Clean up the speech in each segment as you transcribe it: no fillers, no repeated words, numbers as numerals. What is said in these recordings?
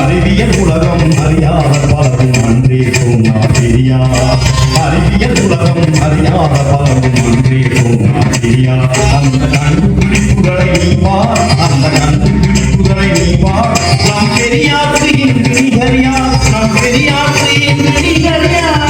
அறிவியல் உலகம் அறியாத பலரும் அன்றே சொன்னார் பெரியார். அறிவியல் உலகம் அறியாத பலரும் அன்றே சொன்னார் பெரியார். அந்த கண்டுபிடிப்புகளை நீ பார், அந்த கண்டுபிடிப்புகளை நீ பார். நாம் பெரியார் என்று நிகரியார், நாம் பெரியார் என்று நிகரியார்.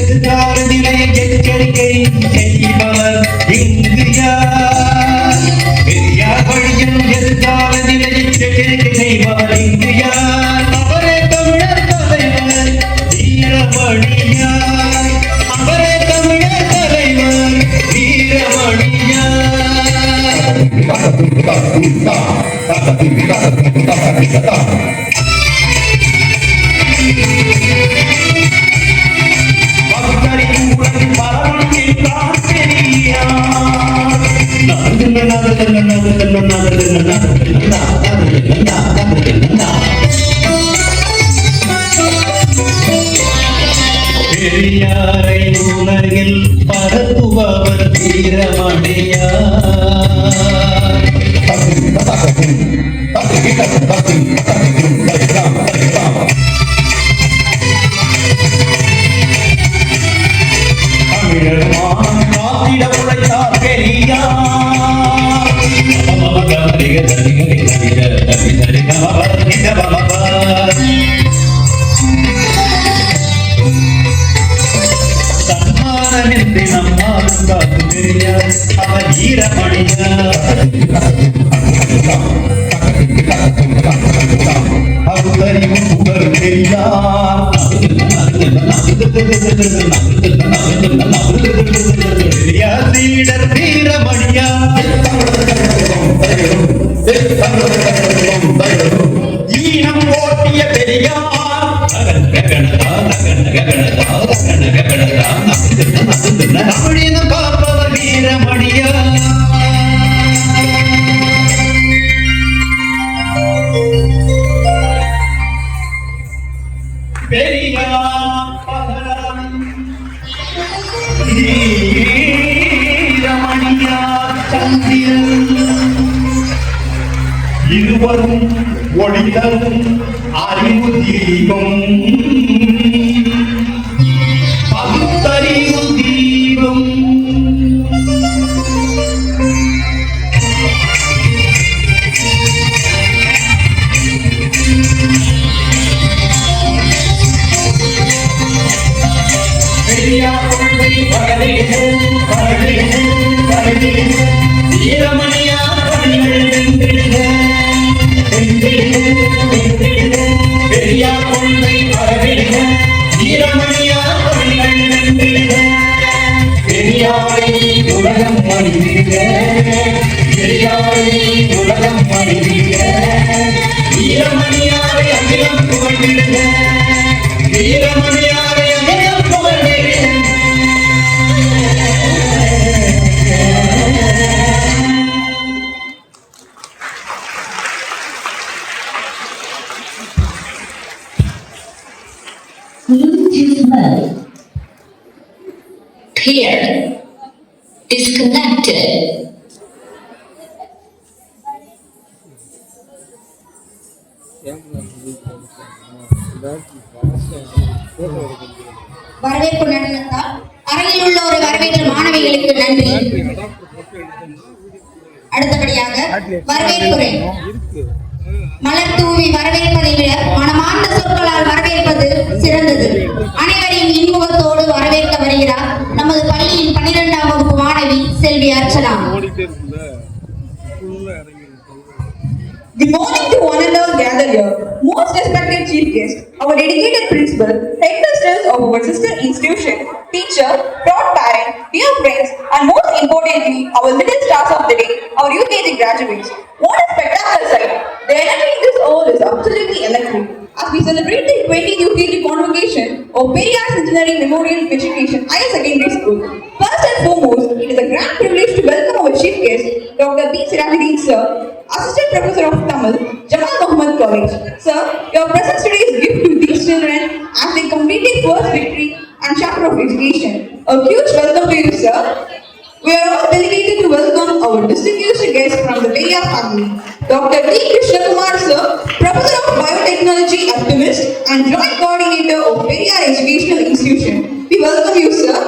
எதிர்கால நிலையை எச்சரிக்கை செய்பவர் இந்தியார். பெரியார் வழியில் எதிர்கால நிலையை எச்சரிக்கை செய்பவர் இந்தியார். அவரே தமிழர் தலைவர் வீரமணியார். அவரே தமிழர் தலைவர் வீரமணியார். பெரியாரை உலகில் பரப்புபவர் வீரமணியார். காத்திட உழைத்தார் பெரியார். மானமென்று நம்மாலும் காத்து பெரியார் அவர் ஈரமணியார் அருளறிவும் புகழ் பெரியார் பெரியார் சீடர் வீரமணியார் ஈனம் ஓட்டிய பெரியார் தமிழினம் காப்பவர் வீரமணியார் பெரியார் வீரமணியார் சந்திரன் இருவரும் ஒளிதரும் அறிவு தீபம் பகுத்தறிவு தீபம் பெரியார் கொள்கை வீரமணியார் பணிகள் பெரியார் கொள்கை பரவிடுக வீரமணியார் பணிகள் வென்றிடுக பெரியாரை உலகம் அறிவிக்க பெரியாரை உலகம் அறிவிக்க வீரமணியாரை அகிலம் புகழ்ந்திடுக வீரமணியாரை அகிலம் புகழ்ந்திடுக Clear. Disconnected. வரவேற்பு நடனத்தால் அறையில் உள்ள ஒரு வரவேற்ற மாணவிகளுக்கு நன்றி. அடுத்தபடியாக வரவேற்புரை. மலர் தூவி வரவேற்பதை விட மனமார்ந்த சொற்களால் வரவேற்பது சிறந்தது. அனைவரையும் இன்முகத்தோடு வரவேற்க வருகிறார் நமது பள்ளியின் 12ஆம் வகுப்பு மாணவி செல்வி Archana. Good morning to one and all gathered here. Most respected chief guest, our dedicated principal, headmasters of our sister institution, teacher, proud parent, dear friends, and most importantly, our little stars of the day, our UKG graduates. What a spectacular sight! The energy in this hall is absolutely electric. As we celebrate the 20th UKG convocation of Periyar Centenary Memorial Education Higher Secondary School, first and foremost, it is a grand privilege to welcome our chief guest, Dr. B. Sirajuddin Sir, Assistant Professor of Tamil, Jamal Muhammad College. Sir, your presence today is a gift to these children as they complete their first victory and chapter of education. A huge welcome to you, sir. We are all delighted to welcome our distinguished guest from the Periyar family, Dr. D. Krishnakumar Sir, Professor of Biotechnology at PIMIS and Joint Coordinator of Periyar Educational Institution. We welcome you, sir.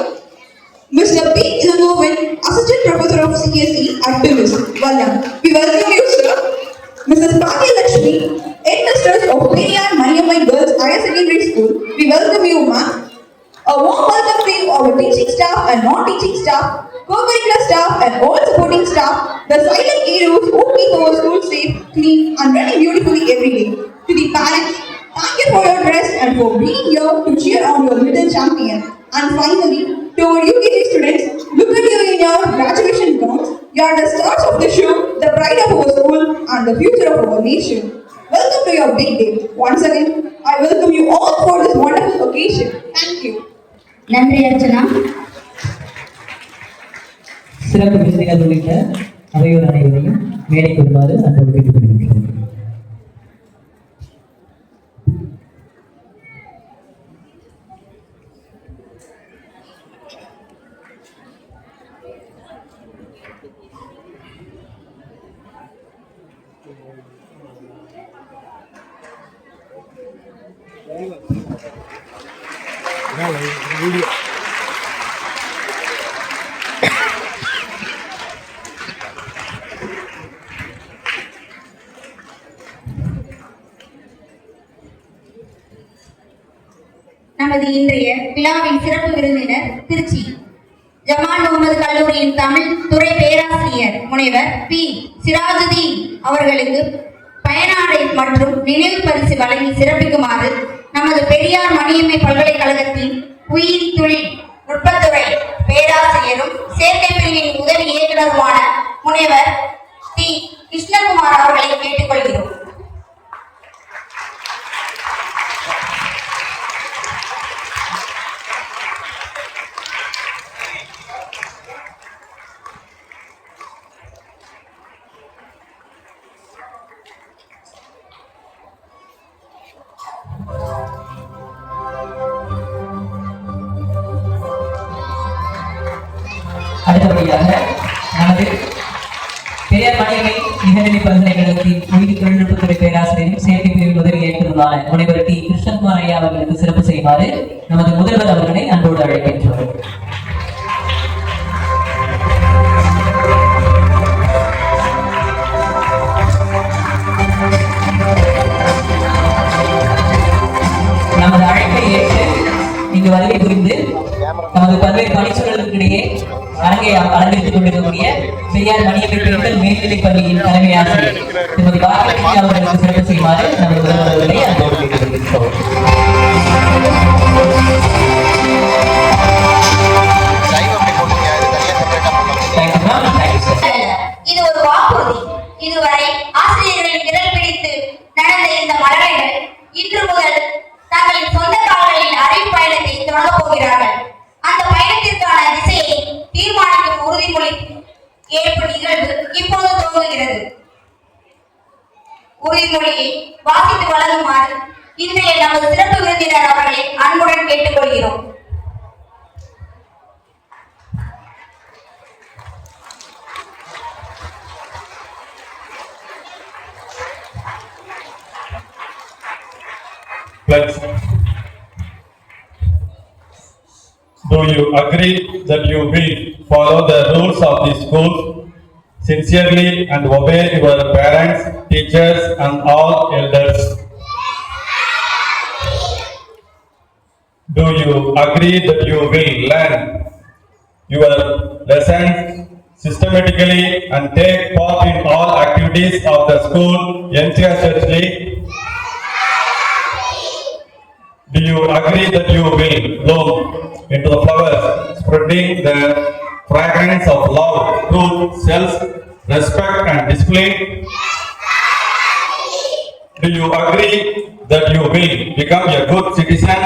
Mr. P. Ilangovan, Assistant Professor of CSE at PIMIS, Vallam. We welcome you, sir. Mrs. Bhagya Lakshmi, Headmistress of Periyar Maniammai Girls Higher Secondary School. We welcome you, ma'am. A warm welcome to you, our teaching staff and non-teaching staff, co-curricular staff and all supporting staff, the silent heroes who keep our school safe, clean and running beautifully every day. To the parents, thank you for your trust and for being here to cheer on your little champion. And finally, to our UKG students, look at you in your graduation gowns. You are the stars of the show, the pride of our school and the future of our nation. Welcome to your big day. Once again, I welcome you all for this wonderful occasion. Thank you. நன்றி அர்ச்சனா. சிறப்பு விருதுகள் உள்ளிட்ட அவையோர் அனைவரையும் மேடை கொள்வாறு அன்போடு கேட்டுக்கொள்கிறேன். நமது இன்றைய விழாவின் சிறப்பு விருந்தினர் திருச்சி ஜமால் முகமது கல்லூரியின் தமிழ் துறை பேராசிரியர் முனைவர் பி சிராஜுதீன் அவர்களுக்கு பயனாடை மற்றும் நினைவு பரிசு வழங்கி சிறப்பிக்குமாறு நமது பெரியார் மணியம்மை பல்கலைக்கழகத்தின் உயிரி தொழில் நுட்பத்துறை பேராசிரியரும் சேர்க்கை பிரிவின் உதவி இயக்குநருமான முனைவர் டி கிருஷ்ணகுமார் அவர்களை கேட்டுக்கொள்கிறோம். அடுத்தபடியாக நமது பெரியார் மணியம்மை நிகழ்நிலை பல்கலைக்கழகத்தின் உயிரி தொழில்நுட்பத்துறை பேராசிரியரும் சேர்க்கை பிரிவில் உதவி இயக்குநருமான முனைவர் டி கிருஷ்ணகுமார் ஐயா அவர்களுக்கு சிறப்பு செய்யுமாறு நமது முதல்வர் அவர்களை அன்போடு அழைக்கின்றோம். நமது அழைப்பை ஏற்று இங்கு வருகை புரிந்து நமது பல்வேறு பணிச்சூழலுக்கிடையே அரங்கை அலங்கரித்துக் கொண்டிருக்கக்கூடிய பெரியார் மணியம்மை பெண்கள் மேல்நிலைப் பள்ளியின் தலைமை ஆசிரியர் திருமதி பாரதி அவர்களுக்கு சிறப்பு செய்யுமாறு நமது முதல்வர்களை அன்போடு கேட்டுக்கொள்கிறோம். இது ஒரு வாக்குறுதி. இதுவரை ஆசிரியர்களின் விரல் பிடித்து நடந்த இந்த மழலைகள் இன்று முதல் தங்களின் சொந்த கால்களில் அறிவு பயணத்தை தொடங்கப் போகிறார்கள். அந்த பயணத்திற்கான திசையை தீர்மானிக்கும் உறுதிமொழி ஏற்பு நிகழ்வு இப்போது துவங்குகிறது. உறுதிமொழியை வாசித்து வழங்குமாறு இன்றைய நமது சிறப்பு விருந்தினர் அவர்களை அன்புடன் கேட்டுக்கொள்கிறோம். Pledge. Do you agree that you will follow the rules of the school sincerely and obey your parents, teachers and all elders? Do you agree that you will learn your lessons systematically and take part in all activities of the school enthusiastically? Do you agree that you will bloom into the flowers, spreading the fragrance of love, truth, self-respect and discipline? Do you agree that you will become a good citizen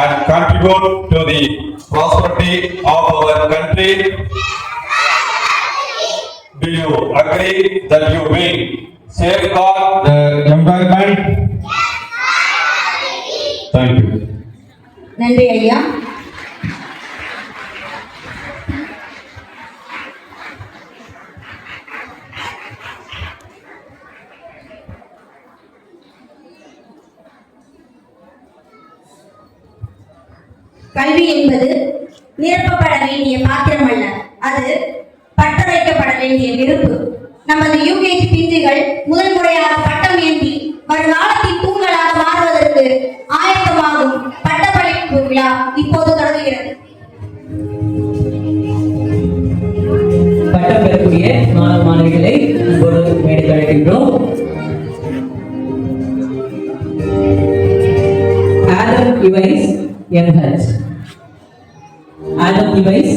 and contribute to the prosperity of our country? Do you agree that you will safeguard the environment? Thank you. நன்றி ஐயா. கல்வி என்பது நிரப்பப்பட வேண்டிய பாத்திரம் அல்ல, அது பட்ட வைக்கப்பட வேண்டிய நெருப்பு. நமது யூகேஜி பிஞ்சுகள் முதல் முறையாக பட்டம் ஏந்தி வருங்காலத்தின் தூண்களாக மாறுவதற்கு ஆயத்தமாகும் பட்டப்பளிப்பு விழா இப்போது தொடங்குகிறது. பட்டம் பெறக்கூடிய மாணவ மாணவிகளை அன்போடு மேடைக்கு அழைக்கின்றோம். ஆடம் இவைஸ் MH. ஆடம் இவைஸ்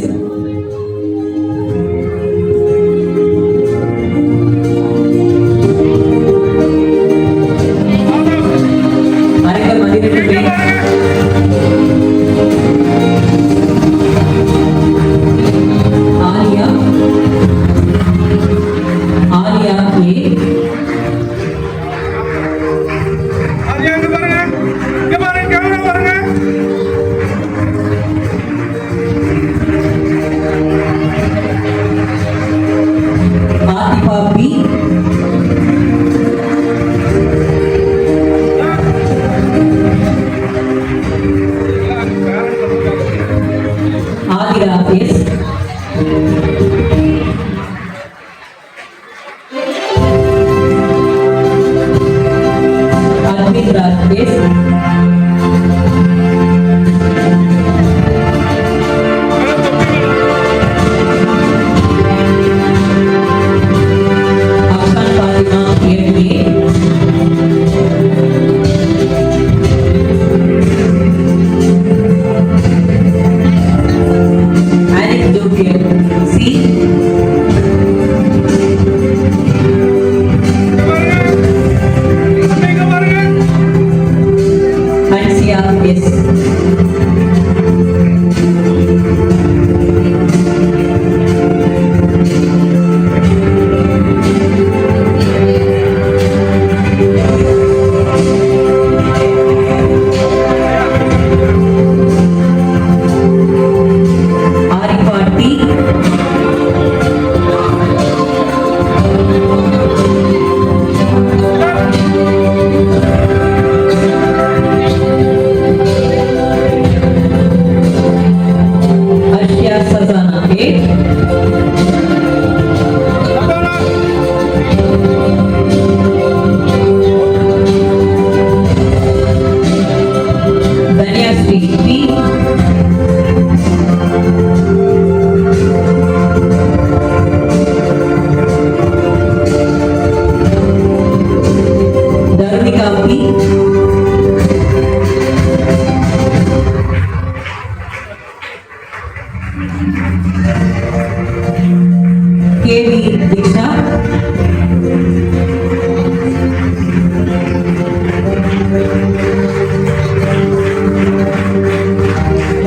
KV Diksha,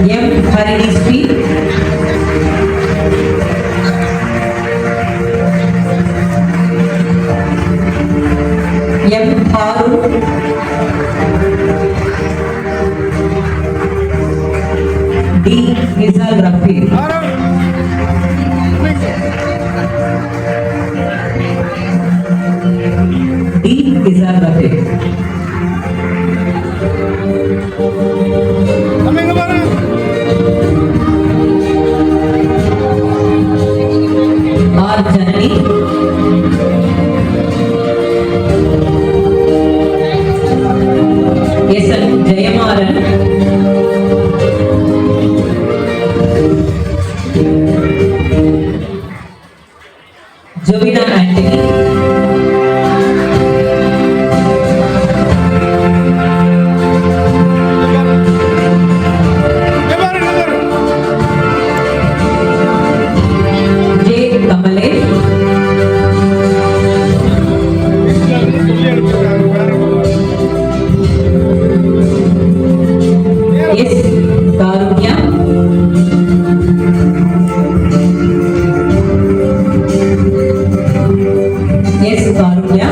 M Harini Sri, M Harun, D Nizal Rafi, D Nizal Rafi, R Janani, S N Jayamaran, Jovina Anthony, J Kamalesh, S Karunya, S Karunya,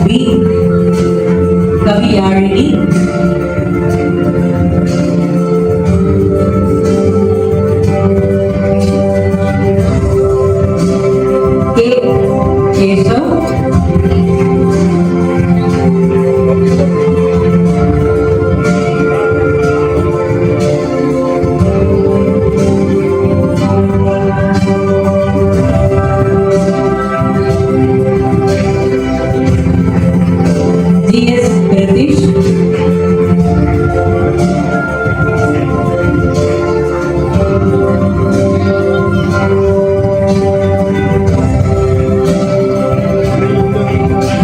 B Kaviyarini, K Keshav, GS Pratish,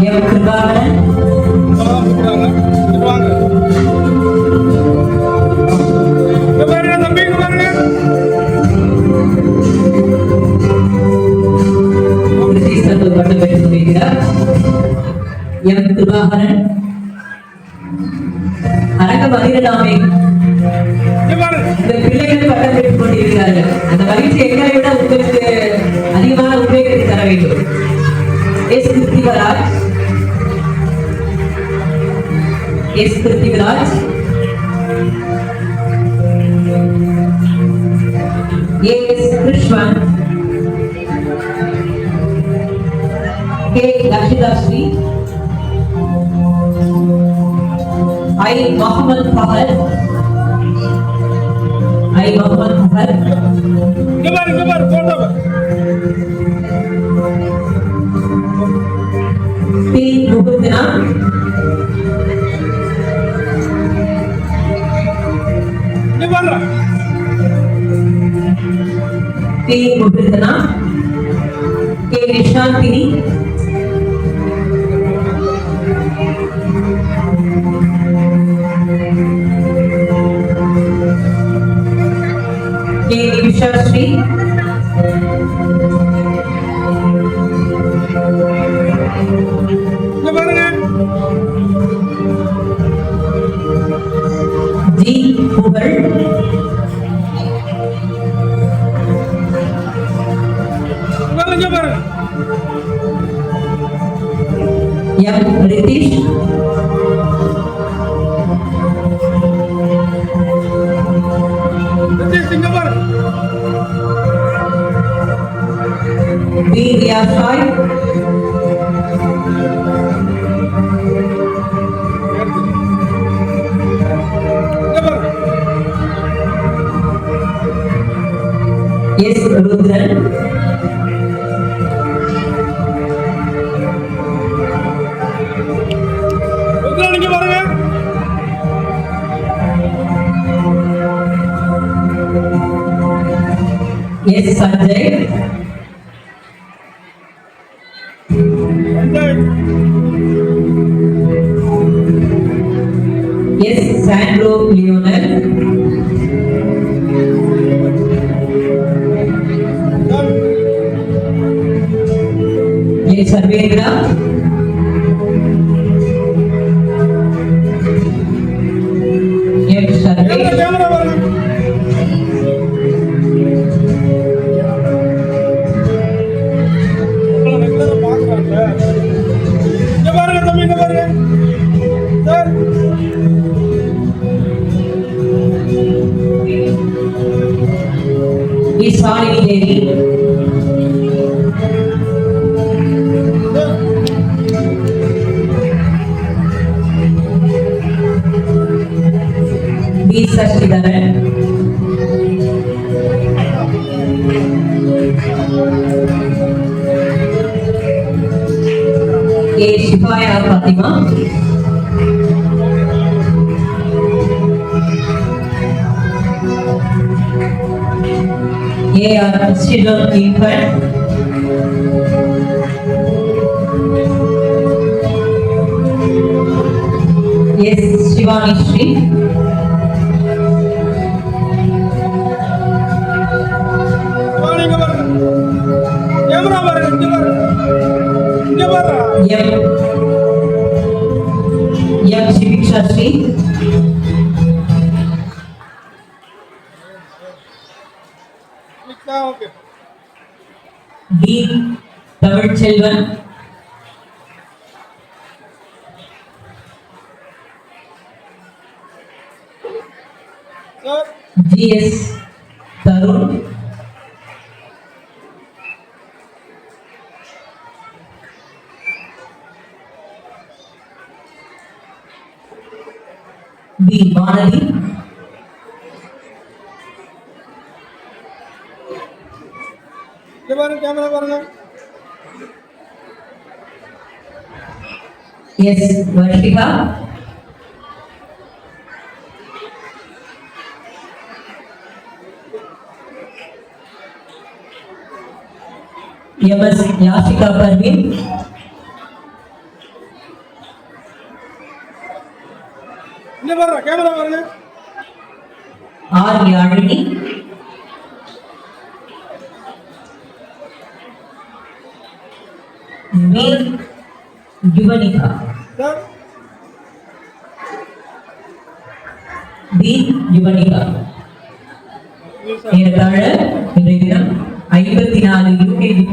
M Kribavanan, Pratish Thakur பட்டம் பெற்றுக் கொண்டிருக்கிறார். M Kribavanan, அரங்க மகிழலாமே, இந்த பிள்ளைகள் பட்டம் பெற்றுக் கொண்டிருக்கிறார்கள். அந்த மகிழ்ச்சி எங்களை விட உங்களுக்கு அதிகமான உத்வேகத்தை தர வேண்டும். S Prithviraj, S Prithviraj, A S Krishnan, K Lakshita Sri, I Muhammad Fahad, I Muhammad Fahad, P Mukundana, P Mukundana, K Nishantini, K Divisha Sri, G Pugal, M Ritish, B Riyashai, S Rudran, S Sanjay, S Sandro Leonel, A. Sarvendra, M. Sarvendra, B. Salini Devi, B. Sashidharan, A. Shifaya Fatima, A. Arshidul Infant, S. Shivani Shri, M. Shiviksha Shri, D. Tamil Chelvan, G. S. Tarun, B. Manali, S. Varshika, M.S. Yashika Parveen, R. Yadini, B. Yuvanika, B. Yuvanika. ஏறத்தாழ இன்றைய தினம் 54 UKG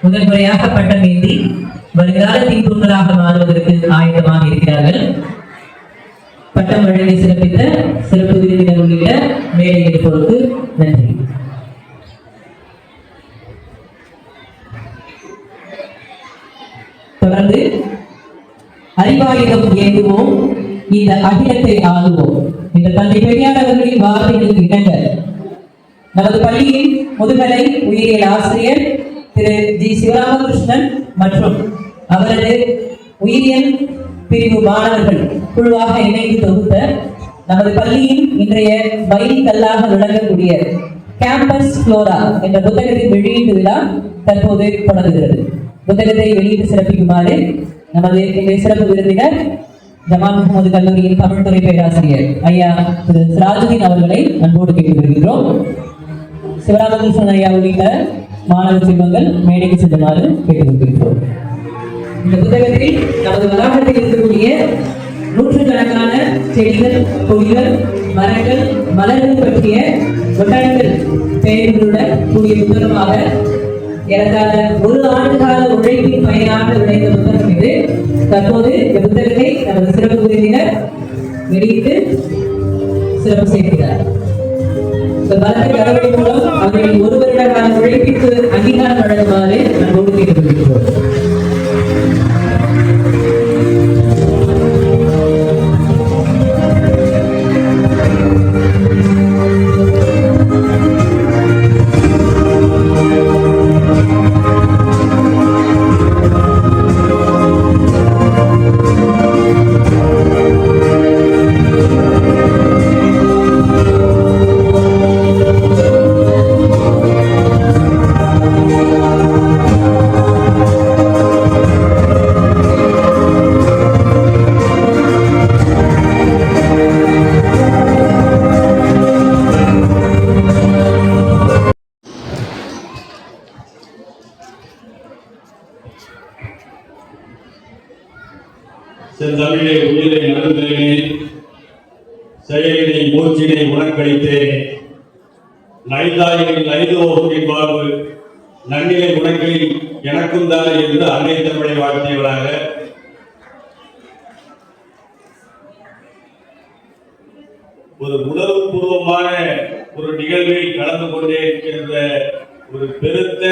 முதல் முறையாக பட்டம் ஏந்தி வருங்காலத்தின் தூண்களாக மாறுவதற்கு ஆயத்தமாக இருக்கிறார்கள். பட்டம் வழங்கி சிறப்பித்த சிறப்பு விருந்தினர் உள்ளிட்ட மேடை எடுப்போருக்கு நன்றி. தொடர்ந்து அறிவாயுதம் ஏந்துவோம், இந்த அகிலத்தை ஆளுவோம். இந்த தந்தை பெரியார் அவர்களின் வார்த்தைகளுக்கு இணங்க நமது பள்ளியின் முதுகலை உயிரியல் ஆசிரியர் திரு ஜி. சிவராமகிருஷ்ணன் மற்றும் அவரது உயிரியல் பிரிவு மாணவர்கள் குழுவாக இணைந்து தொகுத்த நமது பள்ளியின் இன்றைய மைல்கல்லாக விளங்கக்கூடிய கேம்பஸ் ஃப்ளோரா என்ற புத்தகத்தின் வெளியீட்டு விழா தற்போது தொடங்குகிறது. புத்தகத்தை வெளியிட்டு சிறப்பிக்குமாறு நமது இன்றைய சிறப்பு விருந்தினர் ஜமால் முகமது கல்லூரியின் தமிழ் துறை பேராசிரியர் ஐயா திரு சிராஜுதீன் அவர்களை அன்போடு கேட்டுக் கொள்கின்றோம். சிவராமகிருஷ்ணன் ஐயா உள்ளிட்ட மாணவ செல்வங்கள் மேடைக்கு செல்லுமாறு கேட்டுக் கொள்கின்றோம். இந்த புத்தகத்தில் நமது வளாகத்தில் இருக்கக்கூடிய நூற்றுக்கணக்கான செடிகள், கொடிகள், மரங்கள், மலர்கள் பற்றிய பொட்டானிக்கல் பெயர்களுடன் கூடிய புத்தகமாக ஏறத்தாழ 1 ஆண்டு கால உழைப்பின் பயனாக விளைந்த புத்தகம் இது. தற்போது இந்த புத்தகத்தை நமது சிறப்பு விருந்தினர் வெளியிட்டு சிறப்பு செய்கிறார். இந்த பலத்தை கடவுளின் மூலம் அவர்களின் 1 வருட கால உழைப்பிற்கு அங்கீகாரம் வழங்குமாறு அன்போடு கேட்டுக்கொள்கிறோம். செயலினை மூச்சினை உணக்களித்தேன். நைதாயின் நைதுவோம் வாழ்வு நன்னிலை உணக்களில் எனக்கும் தானே என்று அன்னை தமிழை வாழ்த்தியவராக ஒரு உணர்வுபூர்வமான ஒரு நிகழ்வில் கலந்து கொண்டேன் என்ற ஒரு பெருத்த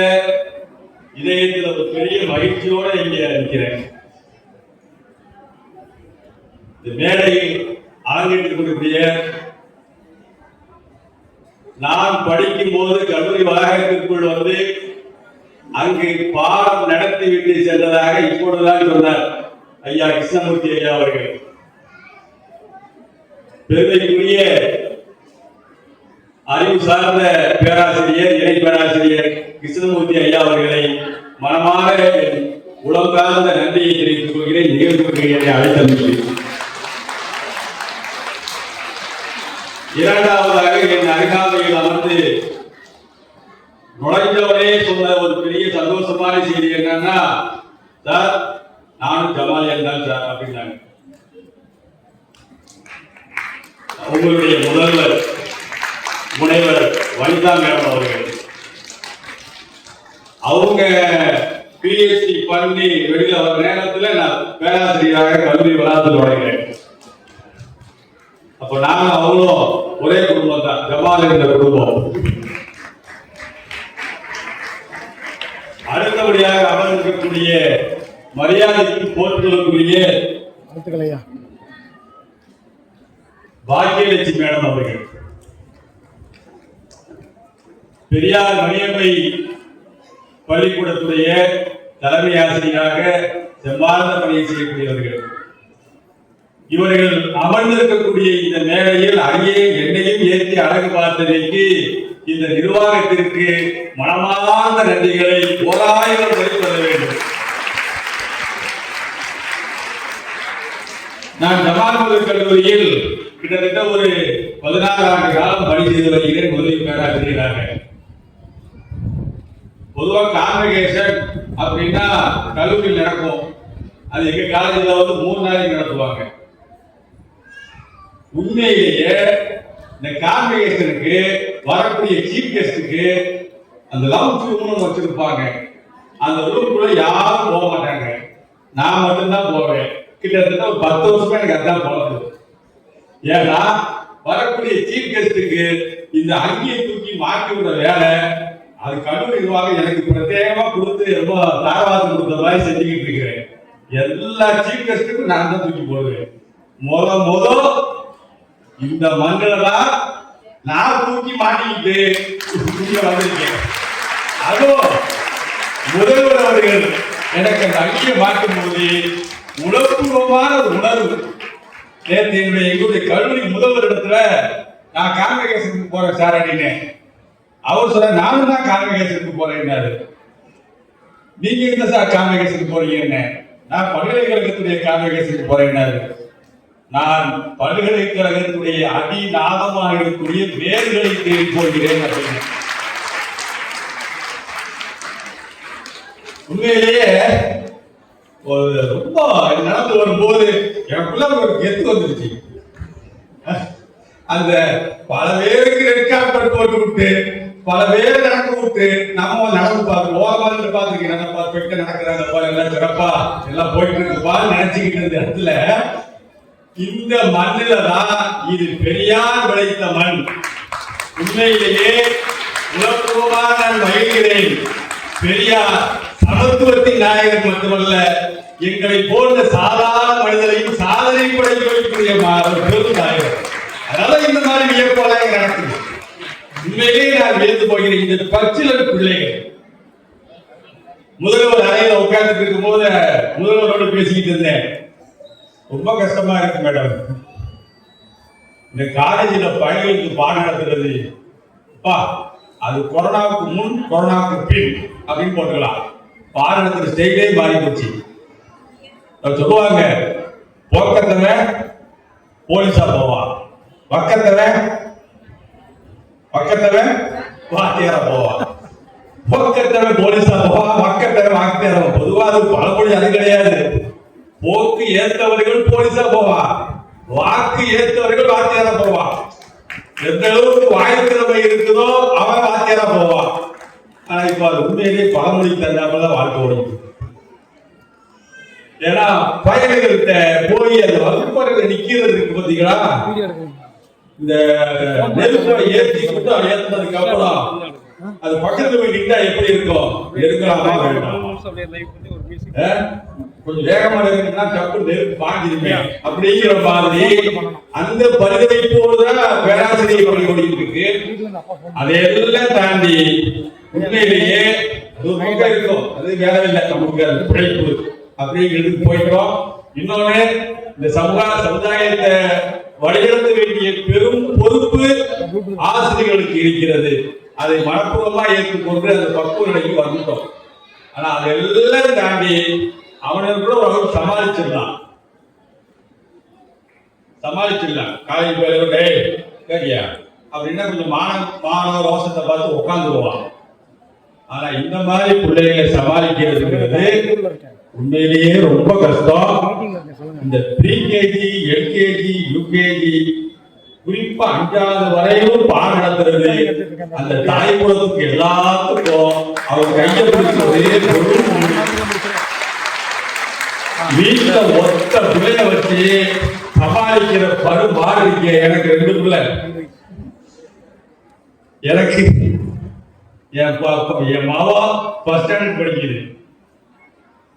இதயத்தில் ஒரு பெரிய மகிழ்ச்சியோடு இங்கே இருக்கிறேன். இந்த மேடையில் அரங்கேற்றுக் கொண்டிருக்கிற நான் படிக்கும் போது கல்லூரி வளாகத்திற்குள் வந்து அங்கு பாடம் நடத்திவிட்டு சென்றதாக இப்பொழுதுதான் சொன்னார் ஐயா கிருஷ்ணமூர்த்தி ஐயா அவர்கள். பெருமைக்குரிய அறிவு சார்ந்த பேராசிரியர் இணை பேராசிரியர் கிருஷ்ணமூர்த்தி ஐயா அவர்களை மனமாக உளம்கார்ந்த நன்றியை தெரிவித்துக் கொள்கிறேன். நிகழ்வுகளை அழைத்தமைக்கு. இரண்டாவதாக என் அருகாமையில் அமர்ந்து நுழைஞ்சவரே சொன்ன ஒரு பெரிய சந்தோஷமான செய்தி என்னன்னா, சார் நானும் ஜமாலியன் தான் சார் அப்படின்னாங்க. உங்களுடைய முதல்வர் முனைவர் வனிதா மேடம் அவர்கள் அவங்க PhD பண்ணி வெளியில வர நேரத்துல நான் பேராசிரியராக கல்வி வளாகத்தில் நுழைகிறேன். அப்ப நானும் அவங்களும் ஒரே குடும்பம் தான், ஜமால் என்ற குடும்பம். அடுத்தபடியாக அமர்ந்திருக்கக்கூடிய மரியாதைக்கு போற்றுதலுக்குரிய பாக்கியலட்சுமி மேடம் அவர்கள் பெரியார் மணியம்மை பள்ளிக்கூடத்துடைய தலைமை ஆசிரியராக செம்பார்ந்த பணியை செய்யக்கூடியவர்கள். இவர்கள் அமர்ந்திருக்கக்கூடிய இந்த மேடையில் அங்கே என்னையும் ஏற்றி அழகு பார்த்ததற்கு இந்த நிர்வாகத்திற்கு மனமார்ந்த நன்றிகளை 1000 வெளிப்படுத்த வேண்டும். நான் ஜமால் கல்லூரியில் கிட்டத்தட்ட ஒரு 16 ஆண்டு காலம் பணி செய்து வருகிறேன் உதவி பேராசிரியராக. பொதுவாக கான்வகேஷன் அப்படின்னா கல்லூரியில் நடக்கும். அது எங்க காலேஜில் வந்து 3 நாளைக்கு நடத்துவாங்க. உண்மையிலேயே இந்த கான்வகேஷனுக்கு வரக்கூடிய சீஃப் கெஸ்டுக்கு அந்த லவுஞ்ச் ரூம்னு வச்சிருப்பாங்க. அந்த ரூம்குள்ள யாரும் போக மாட்டாங்க, நான் மட்டும்தான் போவேன். கிட்டத்தட்ட ஒரு 10 வருஷமா எனக்கு அதான் போனது. ஏன்னா வரக்கூடிய சீஃப் கெஸ்டுக்கு இந்த அங்கியை தூக்கி மாற்றி விட வேலை அது கல்லூரி நிர்வாகம் எனக்கு பிரத்யேகமா கொடுத்து ரொம்ப தாரவாதம் கொடுத்த மாதிரி செஞ்சுக்கிட்டு இருக்கிறேன். எல்லா சீஃப் கெஸ்டுக்கும் நான் தான் தூக்கி போடுவேன். முத இந்த மண்ணிலாம் நான் தூக்கி மாட்டிக்கிட்டு வந்திருக்கேன். அதுவும் முதல்வர் அவர்கள் எனக்கு அந்த அங்கியை மாட்டும் போது உணர்வுபூர்வமான ஒரு உணர்வு. நேற்று எங்களுடைய கல்லூரி முதல்வர் இடத்துல நான் கான்வகேஷனுக்கு போறேன் சார் அப்படின்னு அவர் சொன்ன, நானும் தான் கான்வகேஷனுக்கு போறேன்னாரு. நீங்க எந்த சார் கான்வகேஷனுக்கு போறீங்க? நான் பல்கலைக்கழகத்துடைய கான்வகேஷனுக்கு போறேன்னாரு. நான் பல்கலைக்கழகத்துடைய அடிநாதமாக இருக்கக்கூடிய வேர்களை தேடி போகிறேன் அப்படின்னு. உண்மையிலேயே ஒரு ரொம்ப நடந்து வரும்போது எனக்குள்ள ஒரு கெத்து வந்துருச்சு. அந்த பல பேருக்கு ரெட் கார்பெட் போட்டு விட்டு பல பேர் நடக்க விட்டு நம்ம நடந்து பார்த்து ஓரமாக பார்த்துருக்கேன். நல்லா பெற்று நடக்கிறாங்க, எல்லாம் சிறப்பா எல்லாம் போயிட்டு இருக்குப்பா நினைச்சுக்கிட்டு இருந்த இடத்துல இந்த மண்ணில தான் இது பெரியார் விளைத்த மண். உண்மையிலேயே உலகமாக நான் மகிழ்கிறேன். பெரியார் சமத்துவத்தின் நாயகர் மட்டுமல்ல, எங்களை போன்ற சாதாரண மனிதரையும் சாதனை படைக்க வைக்கக்கூடிய பெரும் நாயகர். அதனால இந்த மாதிரி வியப்பெல்லாம் நடக்குது. உண்மையிலேயே நான் வியந்து போகிறேன். இந்த பச்சிலர் பிள்ளைகள் முதல்வர் அறையில உட்கார்ந்துட்டு இருக்கும் போது முதல்வரோடு பேசிக்கிட்டு இருந்தேன். ரொம்ப கஷ்டமா இருக்கு மேடம், இந்த காலேஜில் பள்ளிகளுக்கு பாடம் நடத்துறது. அது கொரோனாவுக்கு முன் கொரோனாவுக்கு பின் அப்படின்னு போட்டுக்கலாம். பாடம் நடத்துற ஸ்டைலே மாறி போச்சு. சொல்லுவாங்க, போக்கத்தவன் போலீஸா போவான், பக்கத்தவன் வாத்தியாரா போவான். போக்கத்தவன் போலீஸா போவான், பக்கத்தவன் வாத்தியாரா. பொதுவாக அது பழமொழி அது கிடையாது. போக்கு ஏற்றவர்கள் போலீஸா போவா, வாக்கு ஏற்றவர்கள் வாத்தியாரா போவா. இருப்பார். உண்மையிலேயே பழமொழிக்கு தந்தாப்பெல்லாம் வாழ்க்கை ஓடிச்சு. ஏன்னா பயணிகள்கிட்ட போய் அந்த வகுப்பறையில நிக்கிறது இருக்கு பாத்தீங்களா, இந்த நெருப்பை ஏற்றி கூட்டம் ஏற்றினதுக்கு அப்புறம் அது பக்கத்துல போய் நின்றா எப்படி இருக்கும்? எடுக்கலாமா வேண்டாம்? கொஞ்சம் வேகமா இருக்குன்னா தப்பு நெருப்பு பாஞ்சிருமே அப்படிங்கிற மாதிரி அந்த பரிதவிப்போடுதான் பேராசிரியர் பள்ளி ஓடிட்டு இருக்கு. அதையெல்லாம் தாண்டி உண்மையிலேயே ஒரு பக்கம் இருக்கும், அது வேற இல்லை, நமக்கு அது பிழைப்பு அப்படிங்கிறது போயிட்டோம். இன்னொன்னு, இந்த சமுதாயத்தை வழிநடத்த வேண்டிய பெரும் பொறுப்பு ஆசிரியர்களுக்கு இருக்கிறது. அதை மனப்பூர்வமா ஏற்றுக்கொண்டு அந்த பக்குவ நிலைக்கு வந்துட்டோம். ஆனா அதெல்லாம் தாண்டி அவனுக்கு கூட ஒரு சமாளிச்சிடலாம். காலேஜ் பேரு கேட்டியா அப்படின்னா கொஞ்சம் மாணவ ரோசத்தை பார்த்து உட்காந்துருவான். ஆனா இந்த மாதிரி பிள்ளைகளை சமாளிக்கிறதுங்கிறது உண்மையிலேயே ரொம்ப கஷ்டம். இந்த ப்ரீகேஜி, எல்கேஜி, யூகேஜி, குறிப்பா 5வது வரையிலும் பாடம் நடத்துறது அந்த தாய் குலத்துக்கு எல்லாத்துக்கும் அவர் கையை பிடிச்சது. வீட்டுல ஒத்த பிள்ளைய வச்சு சமாளிக்கிற பருமாறு இருக்கு. எனக்கு 2 பிள்ளை. எனக்கு என் மாவா ஃபர்ஸ்ட் ஸ்டாண்டர்ட் படிக்குது,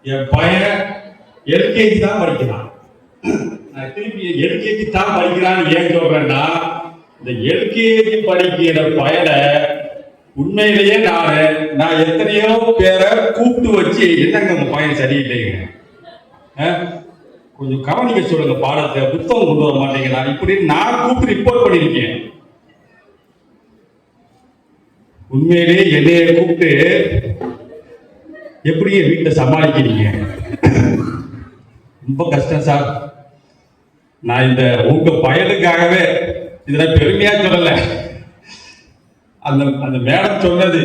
என் பையன் எல்கேஜி தான் படிக்கிறான். நான் திருப்பி எல்கேஜி தான் படிக்கிறான்னு ஏன் சொல்றேன்னா, இந்த எல்கேஜி படிக்கிற பையனை உண்மையிலேயே நான் எத்தனையோ பேரை கூப்பிட்டு வச்சு என்னங்க உங்க பையன் சரியில்லைங்க, கொஞ்சம் கவனிக்க சொல்லுங்க பாடத்தை, புத்தகம் கொண்டு வர மாட்டேங்கிறா இப்படி நான் கூப்பிட்டு ரிப்போர்ட் பண்ணிருக்கேன். உண்மையிலேயே என்னைய கூப்பிட்டு எப்படியே வீட்டை சமாளிக்கிறீங்க? ரொம்ப கஷ்டம் சார். நான் இந்த உங்க பயனுக்காகவே இதெல்லாம் பெருமையா சொல்லல. அந்த மேடம் சொன்னது,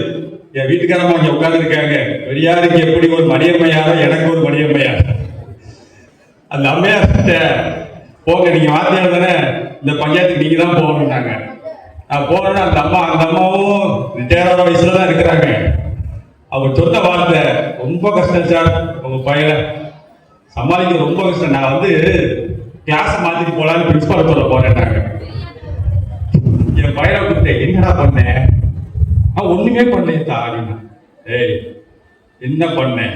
என் வீட்டுக்காரமா இங்க உட்கார்ந்து இருக்காங்க, பெரியாருக்கு எப்படி ஒரு மணியம்மையாரோ எனக்கு ஒரு மணியம்மையார். அந்த அம்மையார்கிட்ட போங்க, நீங்க வாத்தியார் தானே, இந்த பஞ்சாயத்துக்கு நீங்க தான் போகணும்னாங்க. நான் போனோன்னா அந்த அம்மாவும் ரிட்டையர்ட் வயசுல தான் இருக்கிறாங்க. அவங்க சொன்ன வார்த்தை, ரொம்ப கஷ்டம் சார், உங்க பையனை சமாளிக்க ரொம்ப கஷ்டம். நான் கிளாஸ் மாத்திட்டு போலான்னு பிரின்சிபால் சொல்ல போறேன்னாங்க. என் பையனை கூப்பிட்டேன், என்னடா பண்ணேன்? நான் ஒண்ணுமே பண்ணேன் அப்படின்னா. ஏய் என்ன பண்ணேன்?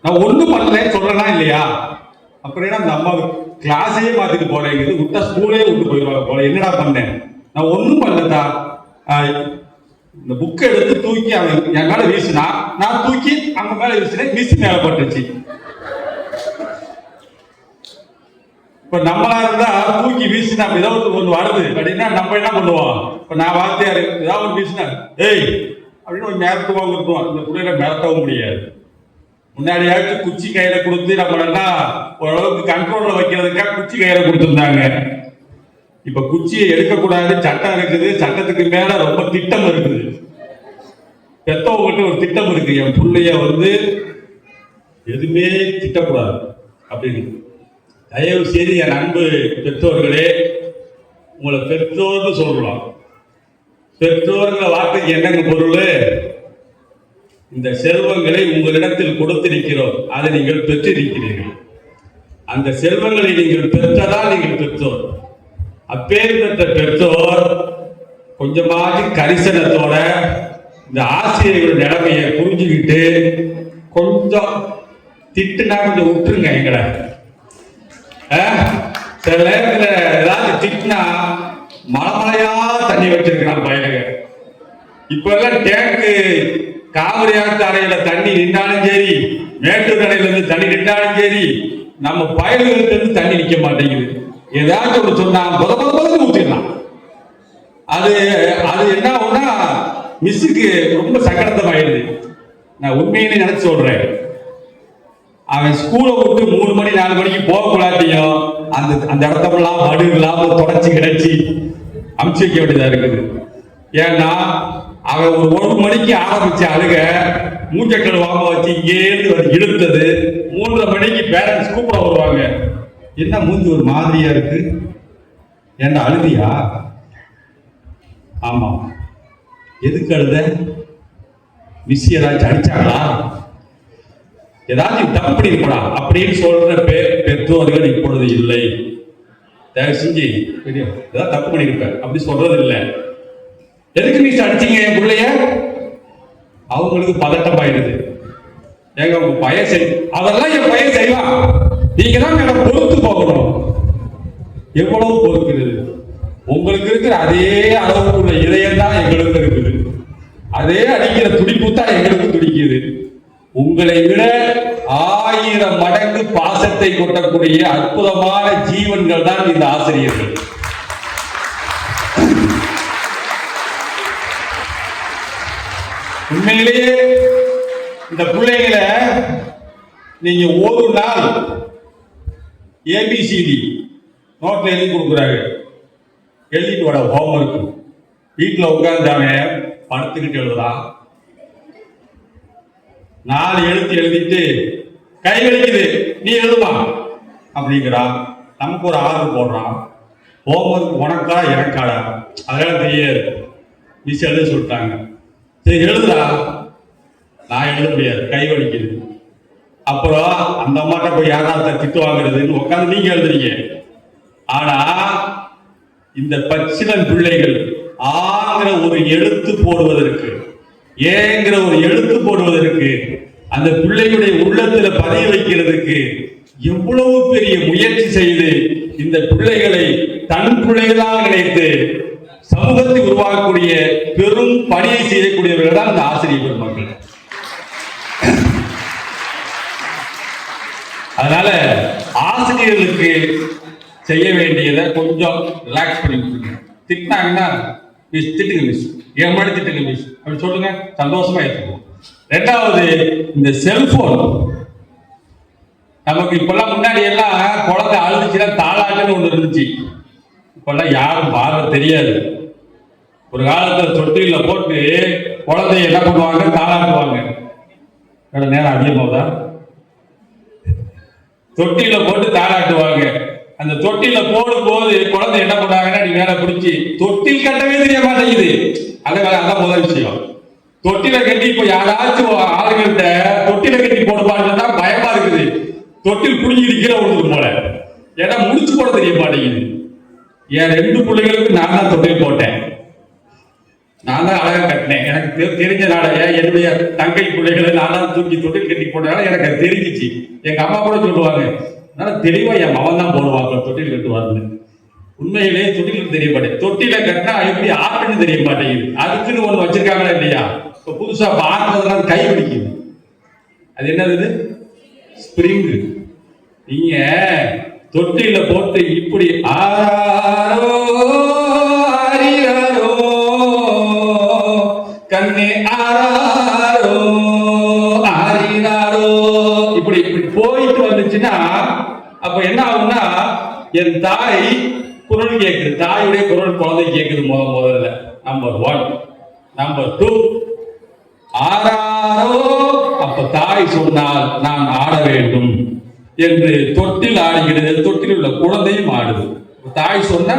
நான் ஒண்ணும் பண்ணலன்னு சொல்லலாம் இல்லையா? அப்புறம் அந்த அம்மா கிளாஸையே மாத்திட்டு போறேங்கிறது, விட்டா ஸ்கூலே விட்டு போயிடுவாங்க போல. என்னடா பண்ணேன்? நான் ஒண்ணும் பண்ணலதா. இந்த புக்கை எடுத்து தூக்கி அவன் என் மேல வீசினா, நான் தூக்கி அவங்க மேல வீசினேன், மிஸ் மேல பட்டுச்சு. இப்ப நம்மளா இருந்தா தூக்கி வீசினா ஏதாவது ஒண்ணு வருது அப்படின்னா நம்ம என்ன பண்ணுவோம்? இப்ப நான் வாத்தியாரு ஏதாவது ஒன்று வீசினா, ஏய் அப்படின்னு ஒரு மிரட்டுவோம் இருக்குவோம். இந்த பிள்ளைகளை மிரட்டவும் முடியாது. முன்னாடியாச்சும் குச்சி கையில கொடுத்து நம்மளா ஓரளவுக்கு கண்ட்ரோல்ல வைக்கிறதுக்காக குச்சி கையில கொடுத்துருந்தாங்க. இப்ப குச்சியை எடுக்கக்கூடாது சட்டம் இருக்குது, சட்டத்துக்கு மேல ரொம்ப திட்டம் இருக்குது. பெத்தவங்கிட்ட ஒரு திட்டம் இருக்கு, என் பிள்ளைய எதுவுமே திட்டக்கூடாது அப்படின்னு. தயவு செய்து என் அன்பு பெற்றோர்களே, உங்களை பெற்றோர்னு சொல்லலாம். பெற்றோர்கள் வார்த்தைக்கு என்னங்க பொருள்? இந்த செல்வங்களை உங்களிடத்தில் கொடுத்திருக்கிறோம், அதை நீங்கள் பெற்றிருக்கிறீர்கள். அந்த செல்வங்களை நீங்கள் பெற்றதால் நீங்கள் பெற்றோர். அப்பேற்பட்ட பெற்றோர் கொஞ்சமாச்சு கரிசனத்தோட இந்த ஆசிரியர்கள் நிலைமையை புரிஞ்சுக்கிட்டு கொஞ்சம் திட்டுனா கொஞ்சம் விட்டுருங்க. எங்களை சில நேரத்துல ஏதாச்சும் திட்டினா மலைமலையா தண்ணி வச்சிருக்கிறான் பையனுங்க. இப்ப எல்லாம் டேங்கு காவிரியாற்று அணையில தண்ணி நின்றாலும் சரி, மேட்டூர் அணையில இருந்து தண்ணி நின்றாலும் சரி, நம்ம பயல்களுக்கு இருந்து தண்ணி நிக்க மாட்டேங்குது. ஏதாச்சும் ஒரு சொன்னா முதல்ல ஊற்றிடலாம். அது என்ன ஆகும்னா மிஸ்ஸுக்கு ரொம்ப சங்கடமாயிடுது. நான் உண்மையிலே நினைச்சு சொல்றேன், அவன் ஸ்கூலை விட்டு 3 மணி 4 மணிக்கு போகக்கூடாட்டியும் அந்த இடத்தெல்லாம் மடு இல்லாம தொடச்சி கிடைச்சி அமுச்சு வைக்க வேண்டியதா இருக்குது. ஏன்னா அவன் ஒரு 1 மணிக்கு ஆரம்பிச்ச அழுக மூச்சை கழுவாம வச்சு இங்கேருந்து இழுத்தது 3:30 மணிக்கு பேரண்ட்ஸ் கூப்பிட வருவாங்க. என்ன மூஞ்சி ஒரு மாதிரியா இருக்கு, ஏண்டா அழுதியா? ஆமா. எதுக்கு அழுத? மிஸ் ஏதாச்சும் அடிச்சாங்களா, ஏதாச்சும் தப்பு பண்ணிருக்கா அப்படின்னு சொல்ற பெற்றோர்கள் இப்பொழுது இல்லை. தயவு செஞ்சு ஏதாவது தப்பு பண்ணிருப்பேன் அப்படி சொல்றது இல்லை. எதுக்கு மிஸ் அடிச்சீங்க என் பிள்ளைய? அவங்களுக்கு பதட்டம் ஆயிடுது. ஏங்க உங்க பையன் செய், அதெல்லாம் என் பையன் செய்வான், நீங்க தான் மேடம் பொறுத்து போகணும். எவ்வளவு பொறுக்கிறது? உங்களுக்கு இருக்கிற அதே அளவுக்குள்ள இதயம் தான் எங்களுக்கு இருக்குது, அதே அடிக்கிற துடிப்பு தான் எங்களுக்கு துடிக்குது. உங்களை விட 1000 மடங்கு பாசத்தை கொட்டக்கூடிய அற்புதமான ஜீவன்கள் தான் இந்த ஆசிரியர்கள். உண்மையிலேயே இந்த பிள்ளைகளை நீங்க ஒரு நாள் ஏபிசிடி நோட்ல எழுதி கொடுக்குறாங்க, எழுதிட்டு வர ஹோம்ஒர்க் வீட்டில் உட்கார்ந்தாங்க படுத்துக்கிட்டு எழுதலாம். 4 எழுத்து எழுதிட்டு கை வலிக்குது நீ எழுதுமா அப்படிங்கிறான். நமக்கு ஒரு ஆர்டர் போடுறான், ஹோம்ஒர்க் உனக்கா எனக்காடா அதெல்லாம் தெரியாது, மிஸ் எழுத சொல்லிட்டாங்க, சரி எழுதுடா. நான் எழுத முடியாது, கை வலிக்குது. அப்புறம் அந்த அம்மாட்ட போய் யாராவது திட்டு வாங்குறதுன்னு உட்காந்து நீங்க எழுதுறீங்க. ஆனா இந்த பச்சிளம் பிள்ளைகள் ஆங்கிற ஒரு எழுத்து போடுவதற்கு, ஏங்கிற ஒரு எழுத்து போடுவதற்கு, அந்த பிள்ளைகளுடைய உள்ளத்துல பதிய வைக்கிறதுக்கு எவ்வளவு பெரிய முயற்சி செய்து இந்த பிள்ளைகளை தன் பிள்ளைகளாக நினைத்து சமூகத்தை உருவாக்கக்கூடிய பெரும் பணியை செய்யக்கூடியவர்கள் தான் இந்த ஆசிரியர் பெருமக்கள். அதனால ஆசிரியர்களுக்கு செய்ய வேண்டியதை கொஞ்சம் ரிலாக்ஸ் பண்ணி விட்டுருங்க. திட்டினாங்கன்னா மிஸ் திட்டுங்க மிஸ், என் முன்னாடி திட்டுங்க மிஸ் அப்படி சொல்லுங்க, சந்தோஷமா ஏற்றுக்குவோம். 2வது, இந்த செல்போன் நமக்கு இப்பெல்லாம் முன்னாடி எல்லாம் குழந்தை அழுதுச்சுன்னா தாளாட்டுன்னு ஒண்ணு இருந்துச்சு, இப்பெல்லாம் யாரும் பார்வை தெரியாது. ஒரு காலத்துல தொட்டில போட்டு குழந்தைய என்ன பண்ணுவாங்க, தாளாட்டுவாங்க. நேரம் அதிகமாகுதா? தொட்டில போட்டு தாளாட்டுவாங்க. அந்த தொட்டில போடும் போது குழந்தை என்ன பண்ணாங்கன்னா நீ மேல பிடிச்சி, தொட்டில் கட்டவே தெரிய மாட்டேங்குது. அதான் முதல் விஷயம். தொட்டில கட்டி இப்ப யாராச்சும் ஆளுகிட்ட தொட்டில கட்டி போடுவாங்கன்னா பயமா இருக்குது. தொட்டில் புடிங்கிட்டு கீழே விழுந்துடும் போல, ஏன்னா முடிச்சு போட தெரிய மாட்டேங்குது. என் 2 பிள்ளைகளுக்கு நான் தான் தொட்டில் போட்டேன், நான் தான் அழகா கட்டினேன். எனக்கு தெரிஞ்ச நாளைய என்னுடைய தங்கை பிள்ளைகளை நான் தான் தூக்கி தொட்டில் கட்டி போட்டனால எனக்கு அது தெரிஞ்சிச்சு. எங்க அம்மா கூட சொல்லுவாங்க, அதனால தெளிவா என் மகன் தான் போடுவாங்க தொட்டில் கட்டுவாருன்னு. உண்மையிலேயே தொட்டில் தெரிய மாட்டேன். தொட்டில கட்டினா எப்படி ஆட்டுன்னு தெரிய மாட்டேங்குது. அதுக்குன்னு ஒண்ணு வச்சிருக்காங்களா இல்லையா? இப்ப புதுசா ஆட்டுறதுனால கை பிடிக்குது. அது என்னது? ஸ்பிரிங்கு. நீங்க தொட்டில போட்டு இப்படி ஆரோ ஆரிரோ கண்ணே ஆரோ ஆரிரோ இப்படி இப்படி போயிட்டு வந்துச்சுன்னா அப்ப என்ன ஆகும்னா, என் தாய் குரல் கேட்குது, தாயுடைய குரல் குழந்தை கேட்குது. முதல்ல நம்பர் 1. நம்பர் 2, ஆராரோ. அப்ப தாய் சொன்னால் நான் ஆட வேண்டும் என்று தொட்டில் ஆடுகிறது. தொட்டில் உள்ள குழந்தையும் ஆடுது. தாய் சொன்ன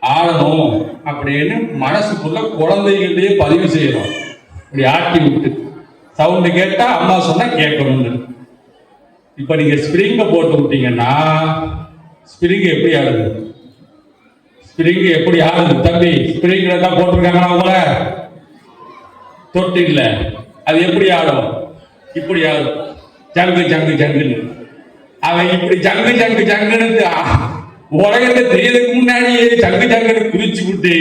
ஆடணும் அப்படின்னு மனசுக்குள்ள குழந்தைகளே பதிவு செய்யணும். இப்படி ஆட்டி விட்டு சவுண்டு கேட்டா அம்மா சொன்னா கேட்கணும்னு. இப்ப நீங்க ஸ்பிரிங்க போட்டு விட்டீங்கன்னா ஸ்பிரிங் எப்படி ஆடுது? ஸ்பிரிங் எப்படி ஆடுது தம்பி? ஸ்பிரிங்ல தான் போட்டிருக்காங்களா உங்கள? தொட்டில்ல அது எப்படி ஆடும்? இப்படி ஆடும், ஜங்கு ஜங்கு ஜங்குன்னு. அவன் இப்படி ஜங்கு ஜங்கு ஜங்குன்னு உலகத்தை தெரியறதுக்கு முன்னாடியே ஜங்கு ஜங்குன்னு குதிச்சு விட்டு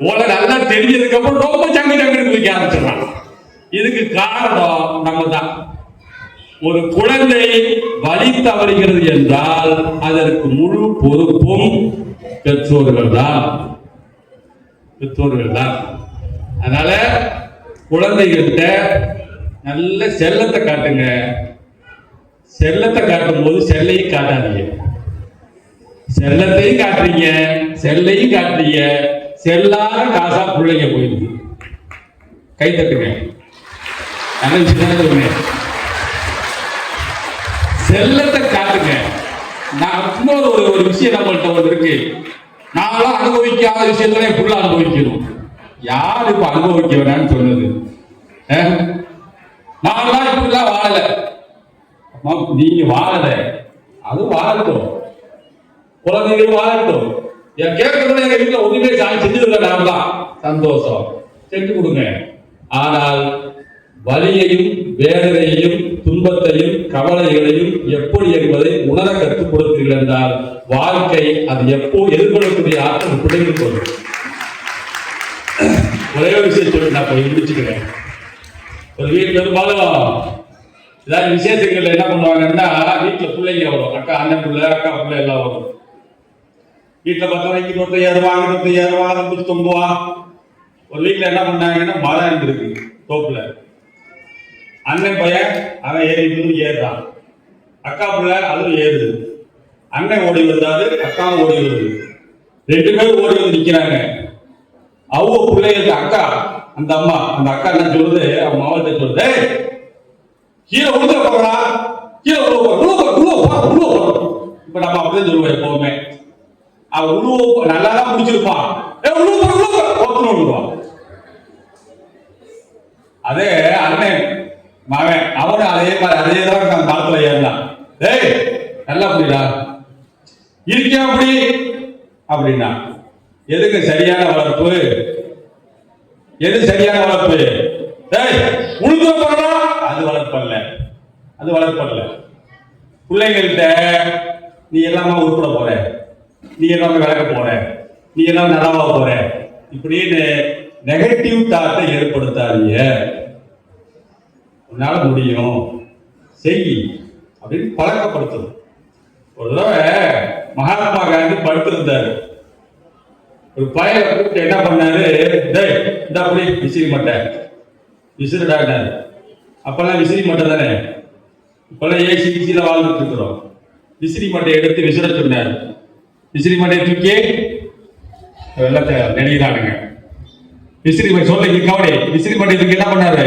உலகம் நல்லா தெரிஞ்சதுக்கு அப்புறம் ரொம்ப ஜங்கு ஜங்குன்னு குதிக்க ஆரம்பிச்சிடறான். இதுக்கு காரணம் நம்ம தான். ஒரு குழந்தை வழி தவறுகிறது என்றால் அதற்கு முழு பொறுப்பும் பெற்றோர்கள் தான். அதனால குழந்தைகிட்ட நல்ல செல்லத்தை காட்டுங்க. செல்லத்தை காட்டும் போது செல்லையும் காட்டாதீங்க. செல்லத்தையும் காட்டுறீங்க, செல்லையும் காட்டுறீங்க, செல்லாத காசா பிள்ளைங்க போயிடுது. கை தட்டுங்க. நல்ல விஷயம். செல்லத்தை காட்டுங்க. நான் இன்னொரு ஒரு விஷயம் நம்மள்கிட்ட ஒன்று இருக்கு. நாங்களாம் அனுபவிக்காத விஷயத்துல ஃபுல்லா அனுபவிக்கணும். யாரு இப்ப அனுபவிக்க வேணாம்னு சொன்னது? நான்லாம் இப்படிலாம் வாழல. அம்மா, நீங்க வாழல, அது வாழட்டும், குழந்தைகள் வாழட்டும். என் கேட்கறது எங்க வீட்டுல ஒண்ணுமே செஞ்சதில்லை, நான் தான் சந்தோஷம், செஞ்சு கொடுங்க. ஆனால் வலியையும் வேதனையையும் துன்பத்தையும் கவலைகளையும் எப்படி என்பதை உணர கற்றுக் கொடுத்தீர்கள் என்றால் வாழ்க்கை அது எப்போ எதிர்கொள்ளக்கூடிய ஆற்றல் பிள்ளைகளுக்கு வரும். ஒரே விஷயம் சொல்லி நான் போய் முடிச்சுக்கிறேன். ஒரு வீட்டில் பெரும்பாலும் ஏதாவது விசேஷங்கள் என்ன பண்ணுவாங்கன்னா வீட்டில் பிள்ளைங்க வரும், அக்கா அண்ணன் பிள்ளை அக்கா பிள்ளை எல்லாம் வரும். வீட்டில் பார்த்தா வைக்க ஒருத்தர் ஏறுவாங்க குடிச்சு தொங்குவான். ஒரு வீட்டில் என்ன பண்ணாங்கன்னா மரம் இருந்திருக்கு தோப்புல, அண்ணன் பையன் அவன் ஏறுறான், அக்கா பிள்ளை அதுவும் ஏறுது. அண்ணன் ஓடி வந்தாரு, அக்காவும் ஓடி வருது, 2 பேரும் ஓடி வந்து நிக்கிறாங்க. அவங்க பிள்ளைகளுக்கு அக்கா, அந்த அம்மா அந்த அக்கா என்ன சொல்லுது, அவன் மாவட்ட சொல்லுது, கீழே உழுத போறா, கீழே உழுவ. இப்ப நம்ம அப்படியே சொல்லுவோம் எப்பவுமே, அவன் உழுவ நல்லாதான் முடிச்சிருப்பான், விடுவான். அதே அண்ணன் மகன் அவனு அதே மாதிரி அதேதான் காலத்துல ஏறினான். டேய் நல்லா புரியுதா இருக்கியா அப்படி அப்படின்னா, எதுக்கு சரியான வளர்ப்பு, எது சரியான வளர்ப்பு? டேய் உழுது போறா, அது வளர்ப்பல்ல, அது வளர்ப்பல்ல. பிள்ளைங்கள்ட்ட நீ எல்லாமே உருப்பட போற, நீ எல்லாமே விளக்க போற, நீ எல்லாமே நல்லாவா போற, இப்படின்னு நெகட்டிவ் தாட்டை ஏற்படுத்தாதீங்க. உன்னால முடியும் செய் அப்படின்னு பழக்கப்படுத்தணும். ஒரு தடவை மகாத்மா காந்தி படுத்திருந்தாரு, ஒரு பையனை கூப்பிட்டு என்ன பண்ணாரு, டேய் இந்த அப்படி விசிறி மாட்டேன் விசிறிடாட்டாரு. அப்பெல்லாம் விசிறி மாட்டை தானே, இப்பெல்லாம் ஏசி கிசியில வாழ்ந்துட்டு இருக்கிறோம். விசிறி மட்டையை எடுத்து விசிற சொன்னார். விசிறி மட்டையை தூக்கி வெள்ளத்தை நெடுகிறானுங்க. விசிறி சொல்ல கவனி, விசிறி மட்டையை தூக்கி என்ன பண்ணாரு,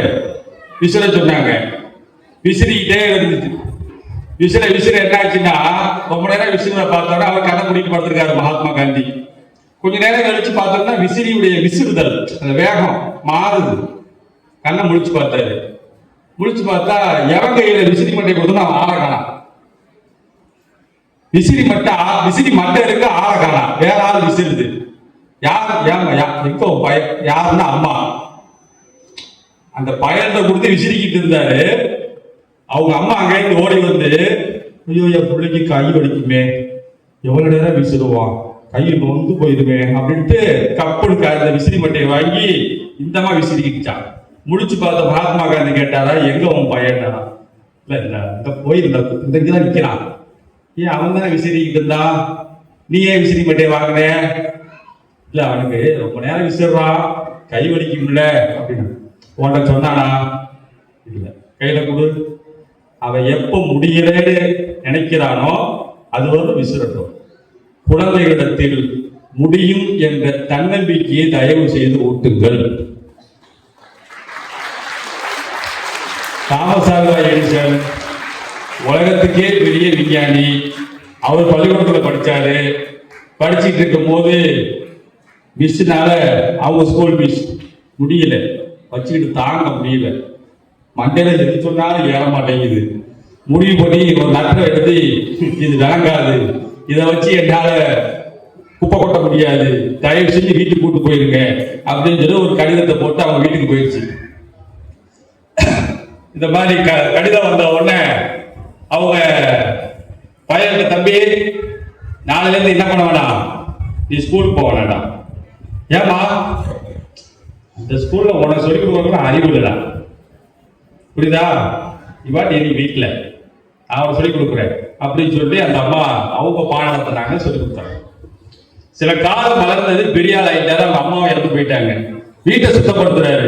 விசிற சொன்னாங்க. விசிறிக்கிட்டே இருந்துச்சு. விசிற என்ன ஆச்சுன்னா, ரொம்ப நேரம் விசிற பார்த்தோன்னா அவர் கண்ணை முடிக்க படுத்திருக்காரு மகாத்மா காந்தி. கொஞ்ச நேரம் கழிச்சு பார்த்தோம்னா விசிறியுடைய விசிறுதல் அந்த வேகம் மாறுது. கண்ணை முடிச்சு பார்த்தாரு. முடிச்சு பார்த்தா எவன் கையில விசிறி மட்டை கொடுத்தோம்னா அவன் ஆளை காணாம். விசிறி மட்டை இருக்கு, ஆளை காணாம். வேற ஆள் விசிறுது. யாருன்னா அம்மா. அந்த பயத்தை கொடுத்து விசிறிக்கிட்டு இருந்தாரு. அவங்க அம்மா அங்கிருந்து ஓடி வந்து, ஐயோ என் பிள்ளைக்கு கை வலிக்குமே, எவ்வளவு நேரம் விசிறுவான், கையில் நொந்து போயிருமே அப்படின்ட்டு கப்பலுக்கு அந்த விசிறி மட்டையை வாங்கி இந்தமா விசிறிக்கிட்டான். முடிச்சு பார்த்த மகாத்மா காந்தி கேட்டாரா, எங்க உன் பையன்? இல்ல இல்ல இந்த போயிருந்தா இந்த இங்கதான் நிக்கிறான். ஏன் அவன் தானே விசிறிக்கிட்டு இருந்தான், நீ ஏன் விசிறி மட்டையை வாங்கின? இல்ல அவனுக்கு ரொம்ப நேரம் விசிறான், கை வலிக்கும்ல அப்படின்னு. உன்கிட்ட சொன்னானா? இல்ல. கையில கொடு. அவன் எப்ப முடியலன்னு நினைக்கிறானோ அது வந்து விசிறட்டும். குழந்தைகளிடத்தில் முடியும் என்ற தன்னம்பிக்கையை தயவு செய்து ஊட்டுங்கள். தாமஸ் ஆல்வா எடிசன் உலகத்துக்கே பெரிய விஞ்ஞானி. அவர் பள்ளிக்கூடத்தில் படிச்சாரு. படிச்சுட்டு இருக்கும் போது மிஸ்னால அவங்க ஸ்கூல் மிஸ் முடியல, வச்சுக்கிட்டு தாங்க முடியல. மண்டையில எது சொன்னாலும் ஏற மாட்டேங்குது. முடிவு பண்ணி ஒரு லெட்டர் எடுத்து, இது விளங்காது, இதை வச்சு என்னால குப்பை கொட்ட முடியாது, தயவு செஞ்சு வீட்டுக்கு கூட்டு போயிருங்க அப்படின்னு சொல்லி ஒரு கடிதத்தை போட்டு அவங்க வீட்டுக்கு போயிடுச்சு. இந்த மாதிரி கடிதம் வந்த உடனே அவங்க பையன், தம்பி நாளைல இருந்து என்ன பண்ண வேணாம், நீ ஸ்கூலுக்கு போக வேண்டாம். ஏமா? இந்த ஸ்கூல்ல உனக்கு சொல்லி கொடுக்கணும் அறிவு இல்லடா, புரியுதா? இவாட்டி நீ வீட்டுல அவன் சொல்லி கொடுக்குறேன் அப்படின்னு சொல்லி அந்த அம்மா அவங்க பாடம் சொல்லி கொடுத்தாங்க. சில காலம் வளர்ந்தது, பெரிய ஆள் ஆயிட்டாரு. அவங்க அம்மாவை இறந்து போயிட்டாங்க. வீட்டை சுத்தப்படுத்துறாரு.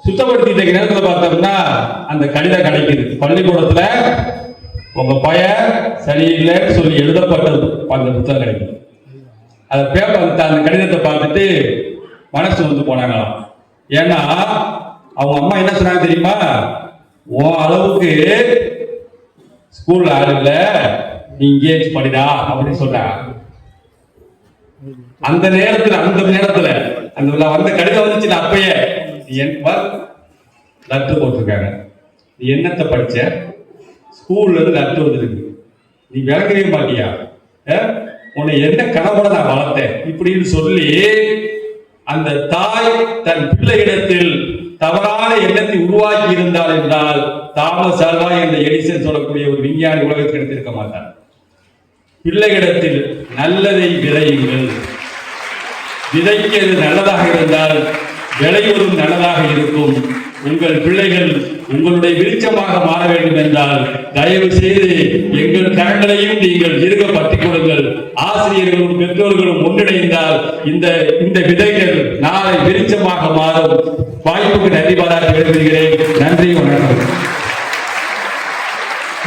சுத்தப்படுத்திட்ட நேரத்துல பார்த்தோம்னா அந்த கடிதம் கிடைக்குது. பள்ளிக்கூடத்துல உங்க பையன் சரியில்லைன்னு சொல்லி எழுதப்பட்ட அந்த புத்தகம் கிடைக்குது. அந்த பேப்பர் அந்த கடிதத்தை பார்த்துட்டு மனசு வந்து போனாங்களாம். ஏன்னா அவங்க அம்மா என்ன சொன்னாங்க தெரியுமா? உன் அளவுக்கு ஸ்கூல்ல ஆள் இல்ல, நீ இங்கேயே படிடா அப்படின்னு சொன்னாங்க. அந்த நேரத்துல அந்த வந்த கடிதம் வந்துச்சு. அப்பயே லட்டு போட்டிருக்காங்க. நீ என்னத்தை படிச்ச? ஸ்கூல்ல இருந்து லட்டு வந்திருக்கு. நீ விளங்கவே மாட்டியா? உன்னை என்ன கனவோட நான் வளர்த்தேன் இப்படின்னு சொல்லி அந்த தாய் தன் பிள்ளையிடத்தில் தவறான எண்ணத்தை உருவாக்கி இருந்தால் என்றால் தாமஸ் ஆல்வா என்ற எடிசன் சொல்லக்கூடிய ஒரு விஞ்ஞானி உலகத்தில் எடுத்திருக்க மாட்டார். பிள்ளைகளிடத்தில் நல்லதை விதையுங்கள். விதைக்கிறது நல்லதாக இருந்தால் விளைவதும் நல்லதாக இருக்கும். உங்கள் பிள்ளைகள் உங்களுடைய விருட்சமாக மாற வேண்டும் என்றால் தயவு செய்து எங்கள் கரங்களையும் நீங்கள் இருக பற்றிக் கொடுங்கள். ஆசிரியர்களும் பெற்றோர்களும் ஒன்றிணைந்தால் இந்த விதைகள் நாளை விருட்சமாக மாறும். வாய்ப்புக்கு நன்றி பாராட்டி விரும்புகிறேன். நன்றி, வணக்கம்.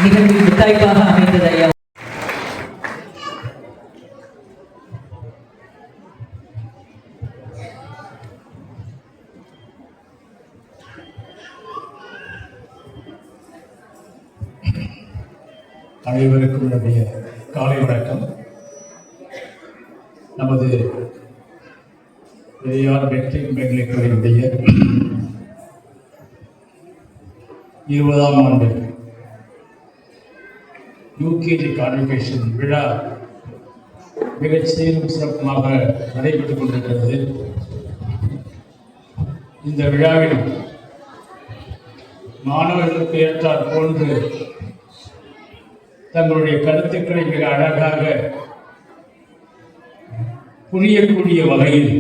நிகழ்வு முத்தாய்ப்பாக அமைந்தது ஐயா. அனைவருக்கும் என்னுடைய காலை வணக்கம். நமது பெரியார் மெட்ரிக் மேல்நிலைப் பள்ளியினுடைய 20ஆம் ஆண்டு யூகேஜி கான்வெகேஷன் விழா மிகச் சீரும் சிறப்புமாக நடைபெற்றுக் கொண்டிருக்கிறது. இந்த விழாவில் மாணவர்களுக்கு ஏற்றாற் போன்று தங்களுடைய கருத்துக்களை மிக அழகாக புரியக்கூடிய வகையில்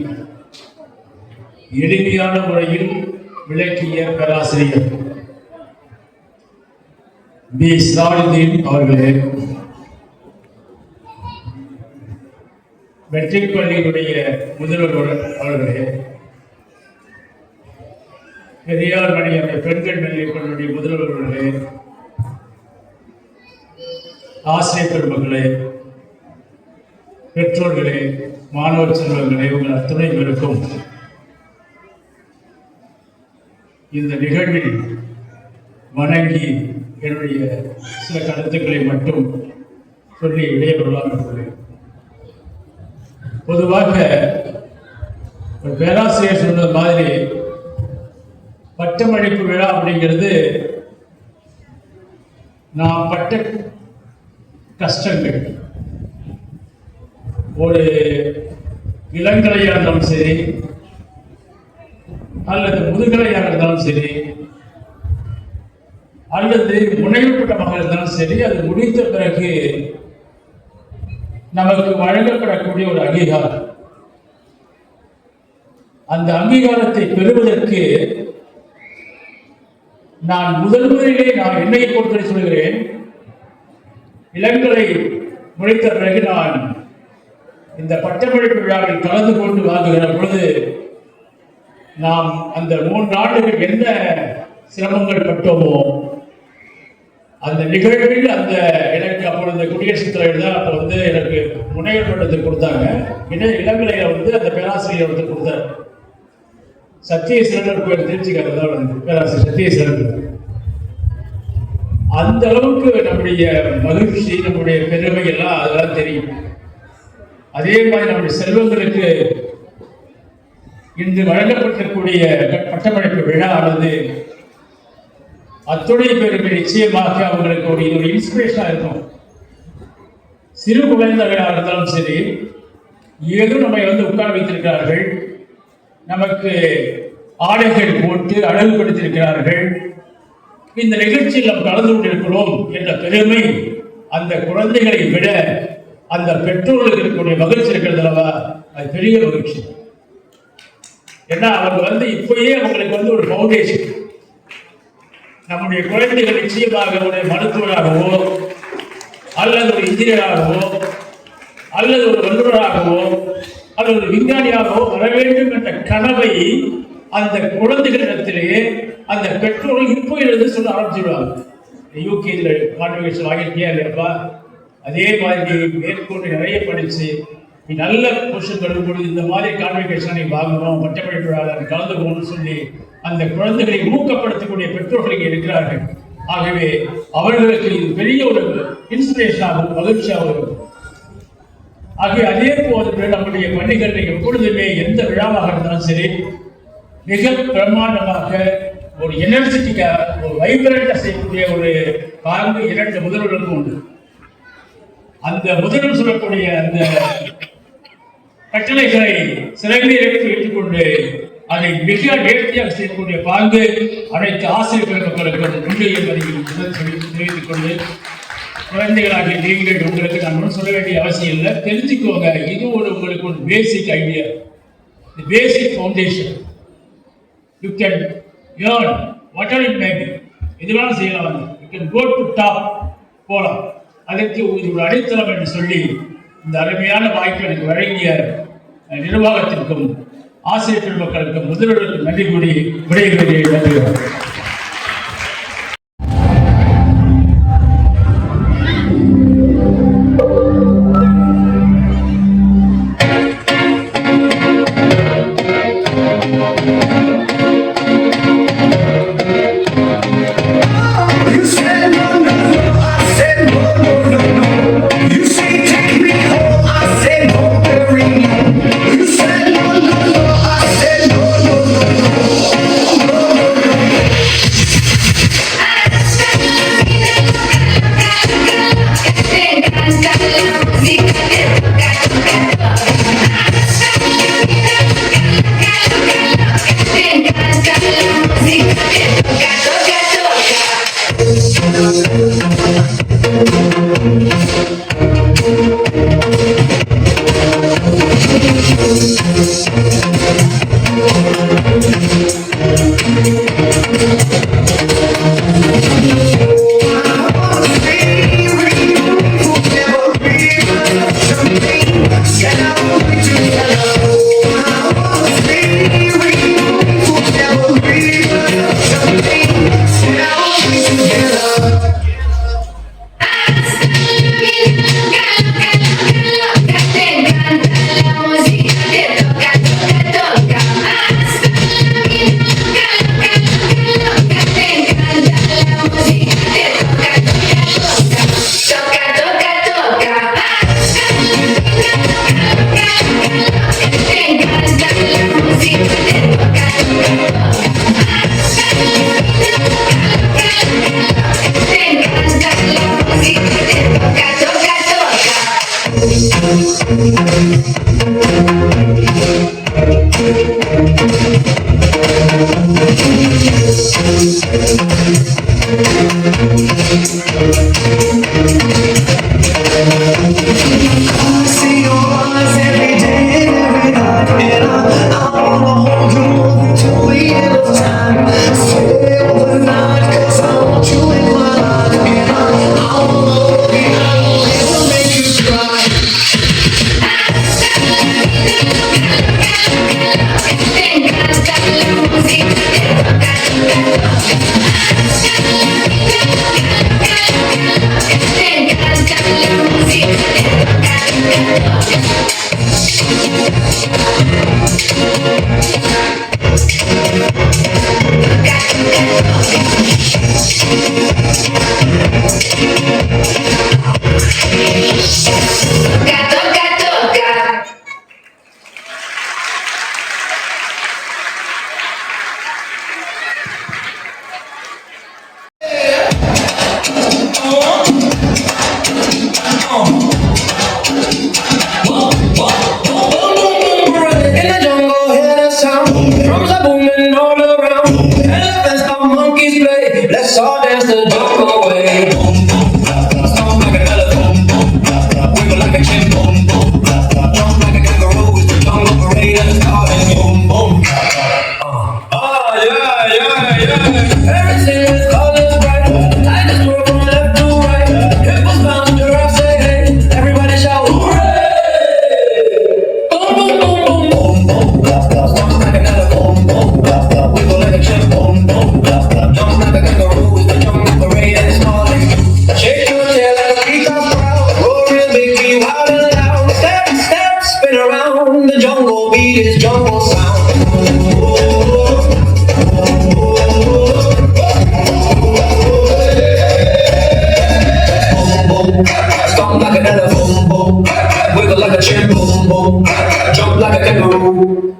எளிமையான முறையில் விளக்கிய பேராசிரியர் பி. சிராஜுதீன் அவர்களே, மெட்ரிக் பள்ளியினுடைய முதல்வர் அவர்களே, பெரியார் மணியம்மை பெண்கள் மேல்நிலைப் பள்ளியுடைய முதல்வர் அவர்களே, ஆசிரியர் பெருமக்களே, பெற்றோர்களே, மாணவ செல்வங்களே, உங்கள் அத்துணை பேருக்கும் இந்த நிகழ்வில் வணங்கி என்னுடைய சில கருத்துக்களை மட்டும் சொல்லி விடைபெறலாம் என்றுள்ளேன். பொதுவாக ஒரு பேராசிரியர் சொன்னது மாதிரி பட்டமளிப்பு விழா அப்படிங்கிறது நாம் பட்ட கஷ்டங்கள், ஒரு இளங்கலையாக இருந்தாலும் சரி அல்லது முதுகலையாக இருந்தாலும் சரி அல்லது முனைவு பட்டமாக இருந்தாலும் சரி, அது முடித்த பிறகு நமக்கு வழங்கப்படக்கூடிய ஒரு அங்கீகாரம். அந்த அங்கீகாரத்தை பெறுவதற்கு நான் முதல் முதலிலே நான் என்னை பொறுத்தவரை சொல்கிறேன், இளங்கலை முடித்த பிறகு நான் இந்த பட்டமளிப்பு விழாவில் கலந்து கொண்டு வாங்குகிற பொழுது நாம் அந்த 3 ஆண்டுகள் என்ன சிரமங்கள் பட்டோமோ அந்த நிகழ்வில் அந்த எனக்கு அப்பொழுது குடியரசுத் தலைவர் தான் அப்போ எனக்கு முனைவர் பட்டத்தை கொடுத்தாங்க. இளங்கலையில அந்த பேராசிரியர் கொடுத்தார். சத்தியசீலன் கோயில் திருச்சிக்காரதான் பேராசிரியர் சத்தியசீலன். அந்த அளவுக்கு நம்முடைய மகிழ்ச்சி, நம்முடைய பெருமை எல்லாம் அதெல்லாம் தெரியும். அதே மாதிரி நம்முடைய செல்வங்களுக்கு இன்று வழங்கப்பட்டிருக்கக்கூடிய பட்டமளிப்பு விழா ஆனது அத்துணை பெருமை நிச்சயமாக அவங்களுக்கு ஒரு இன்ஸ்பிரேஷனா இருக்கும். சிறு குழந்தைகளாக இருந்தாலும் சரி, ஏதோ நம்மை உட்கார வைத்திருக்கிறார்கள், நமக்கு ஆடைகள் போட்டு அழகுபடுத்தியிருக்கிறார்கள், இந்த நிகழ்ச்சியில் நாம் கலந்து கொண்டிருக்கிறோம் என்ற பெருமை அந்த குழந்தைகளை விட அந்த பெற்றோர்களுக்கு இருக்கக்கூடிய மகிழ்ச்சி இருக்கிறது அல்லவா, அது பெரிய மகிழ்ச்சி. ஏன்னா அவங்க இப்பயே அவங்களுக்கு ஒரு பவுண்டேஷன். நம்முடைய குழந்தைகள் நிச்சயமாக ஒரு மருத்துவராகவோ அல்லது ஒரு இன்ஜினியராகவோ அல்லது ஒரு வல்லுநராகவோ அல்லது ஒரு விஞ்ஞானியாகவோ வர வேண்டும் என்ற கனவை அந்த குழந்தைகளிடத்திலேயே அந்த பெற்றோர்கள் இப்போ எழுத சொல்ல ஆரம்பிச்சிடுவாங்க. யூகேஜியில் கான்வெகேஷன் வாங்கியிருக்கியா இல்லையாப்பா, அதே மாதிரி மேற்கொண்டு நிறைய படித்து நீ நல்ல கொஸ்டின் வரும்பொழுது இந்த மாதிரி கான்வெகேஷன் நீ வாங்கணும், பட்டமளிப்பு விழாவில் கலந்து போகணும்னு சொல்லி அந்த குழந்தைகளை ஊக்கப்படுத்தக்கூடிய பெற்றோர்கள் இருக்கிறார்கள். ஆகவே அவர்களுக்கு இது பெரிய ஒரு இன்ஸ்பிரேஷனாகவும் மகிழ்ச்சியாகவும் இருக்கும். ஆகவே அதே போன்று நம்முடைய பள்ளிகளில் எப்பொழுதுமே எந்த விழாவாக இருந்தாலும் சரி மிக பிரமாண்டமாக ஒரு எனர்ஜெட்டிக்கா ஒரு வைப்ரண்டா செய்யக்கூடிய ஒரு பாங்கு இரண்டு முதல்வர்களுக்கும் உண்டு. அந்த முதல்வர் சொல்லக்கூடிய அந்த கட்டளைகளை சிறையிலிருந்து எடுத்துக்கொண்டு அதை மிக நேர்த்தியாக செய்யக்கூடிய பாங்கு அனைத்து ஆசிரியர் பெருமக்களுக்கும் உண்டு என்பதை தெரிவித்துக் கொண்டு, குழந்தைகளாகிய நீங்கள் உங்களுக்கு நான் ஒன்றும் சொல்ல வேண்டிய அவசியம் இல்லை, தெரிஞ்சுக்கோங்க. இது உங்களுக்கு ஒரு basic idea, basic foundation. You can earn what are it maybe, எதுவாலும் செய்யலாம். You can go to top, போகலாம். அதற்கு இது ஒரு அடித்தளம் என்று சொல்லி இந்த அருமையான வாய்ப்பு எனக்கு வழங்கிய நிர்வாகத்திற்கும் ஆசிரியர் பெருமக்களுக்கும் முதல்வர்களுக்கும் நன்றி கூறி விடைபெறுகிறேன். நன்றி. You said no, no, no. I said no, no, no, no. You say take me home. I said no, very no. You said no, no, no. I said no, no, no, no. No, no, no.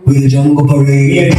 With a jungle parade.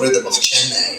rhythm of Chennai.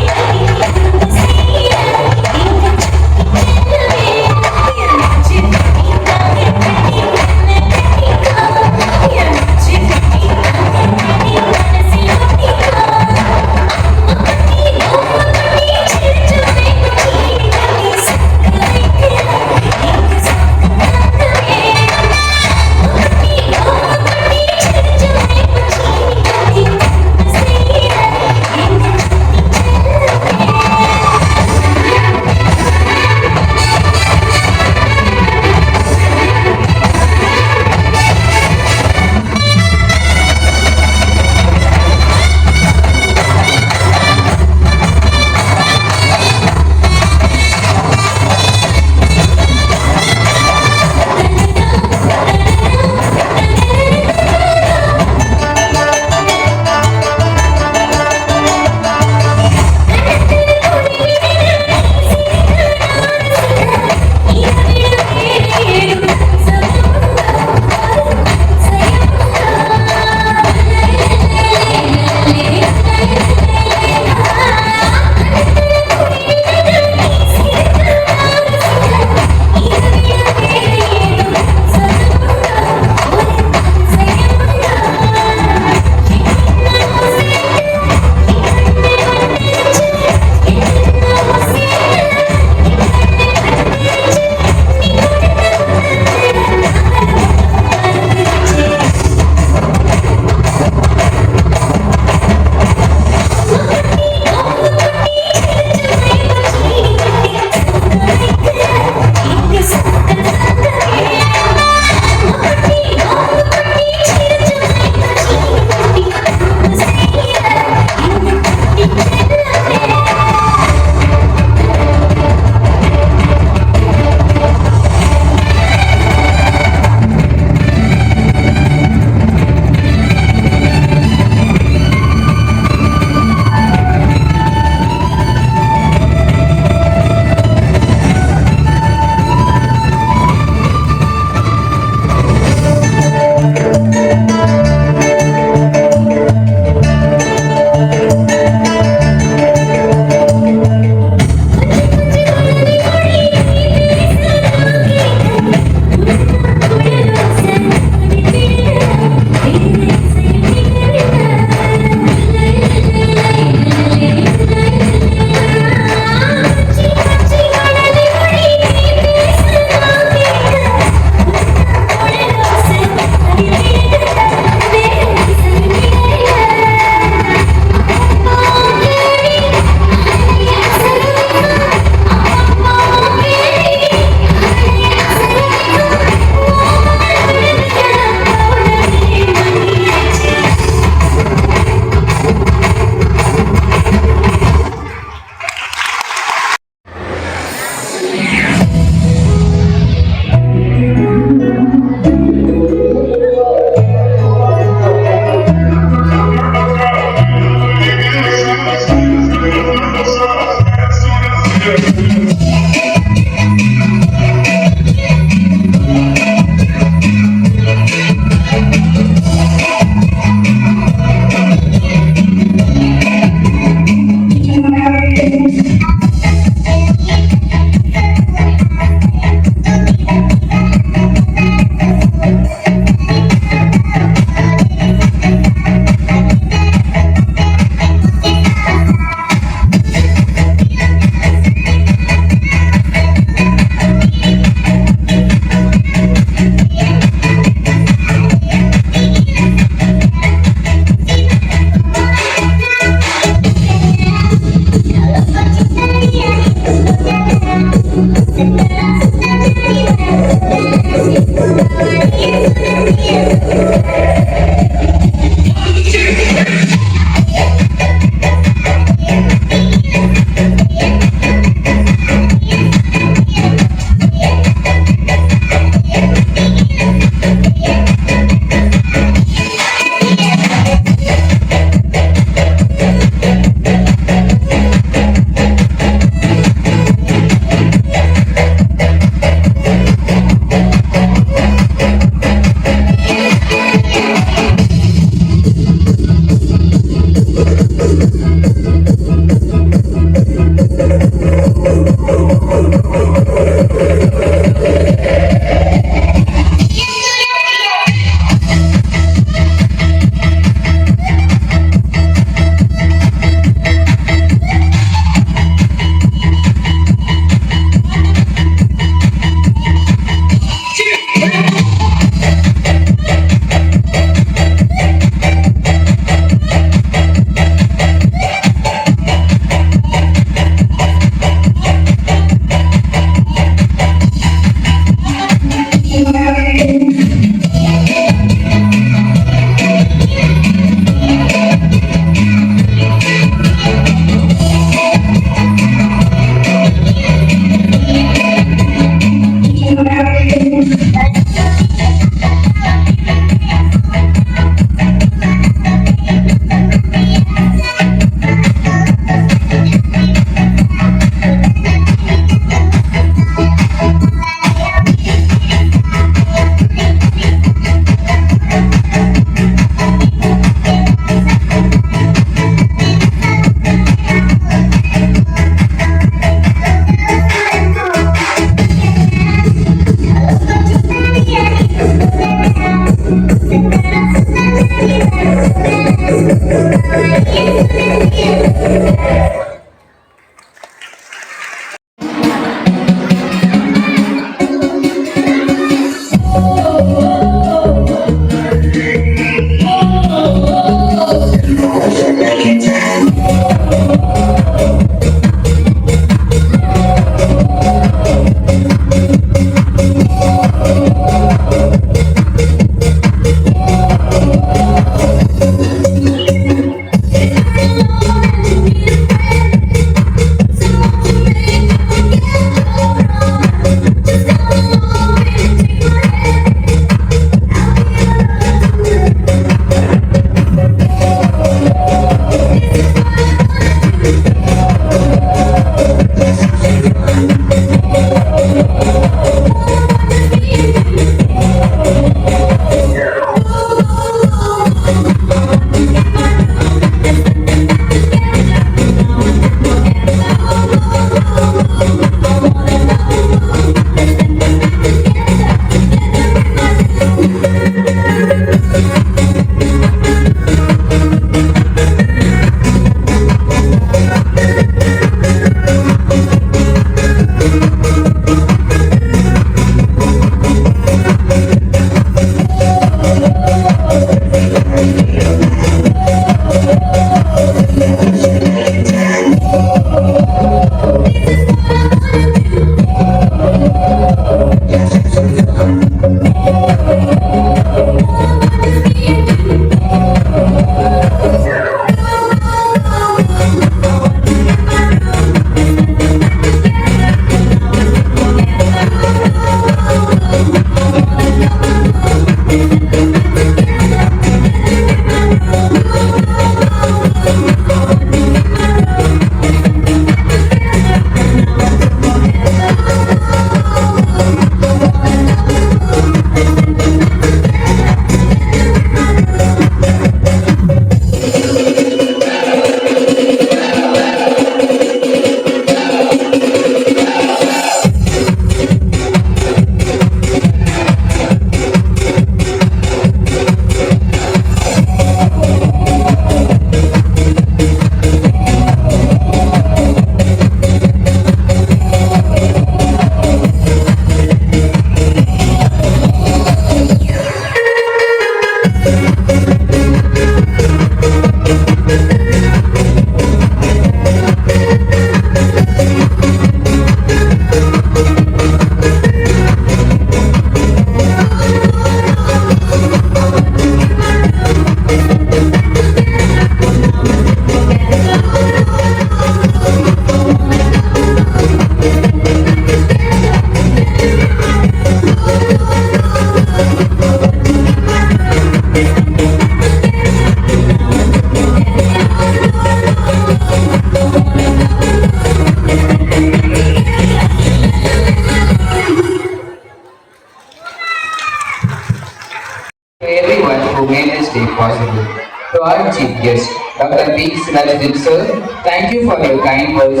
our chief guest, Dr. P. Sirajudeen sir, thank you for your kind words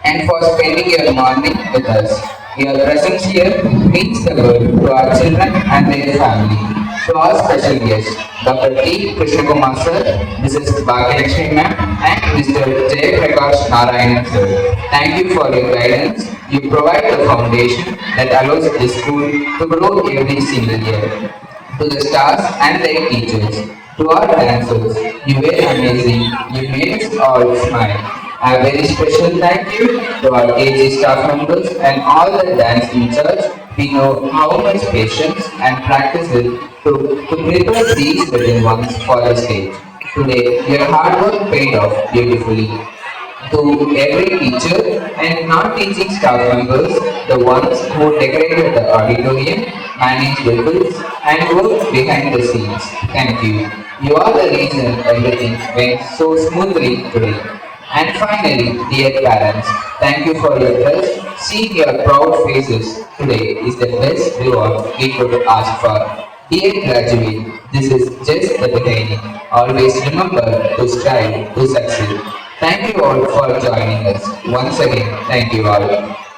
and for spending your morning with us. Your presence here means the world to our children and their family. To our special guests, Dr. T. Krishnakumar sir, Mrs. Bhagyalakshmi ma'am, and Mr. Jay Prakash Narayanan sir. Thank you for your guidance. You provide the foundation that allows this school to grow every single year. To the stars and their teachers, to our dancers, you were amazing. You made us all smile. A very special thank you to our KG staff members and all the dance in church. We know how much patience and practice it to prepare these little ones for the stage. Today, your hard work paid off beautifully. To every teacher and non-teaching staff members, the ones who decorated the auditorium, managed the booths, and worked behind the scenes. Thank you. You are the reason everything went so smoothly today. And finally, dear parents, thank you for your trust. Seeing your proud faces today is the best reward we could ask for. Dear graduate, this is just the beginning. Always remember to strive to succeed. Thank you all for joining us. Once again, thank you all.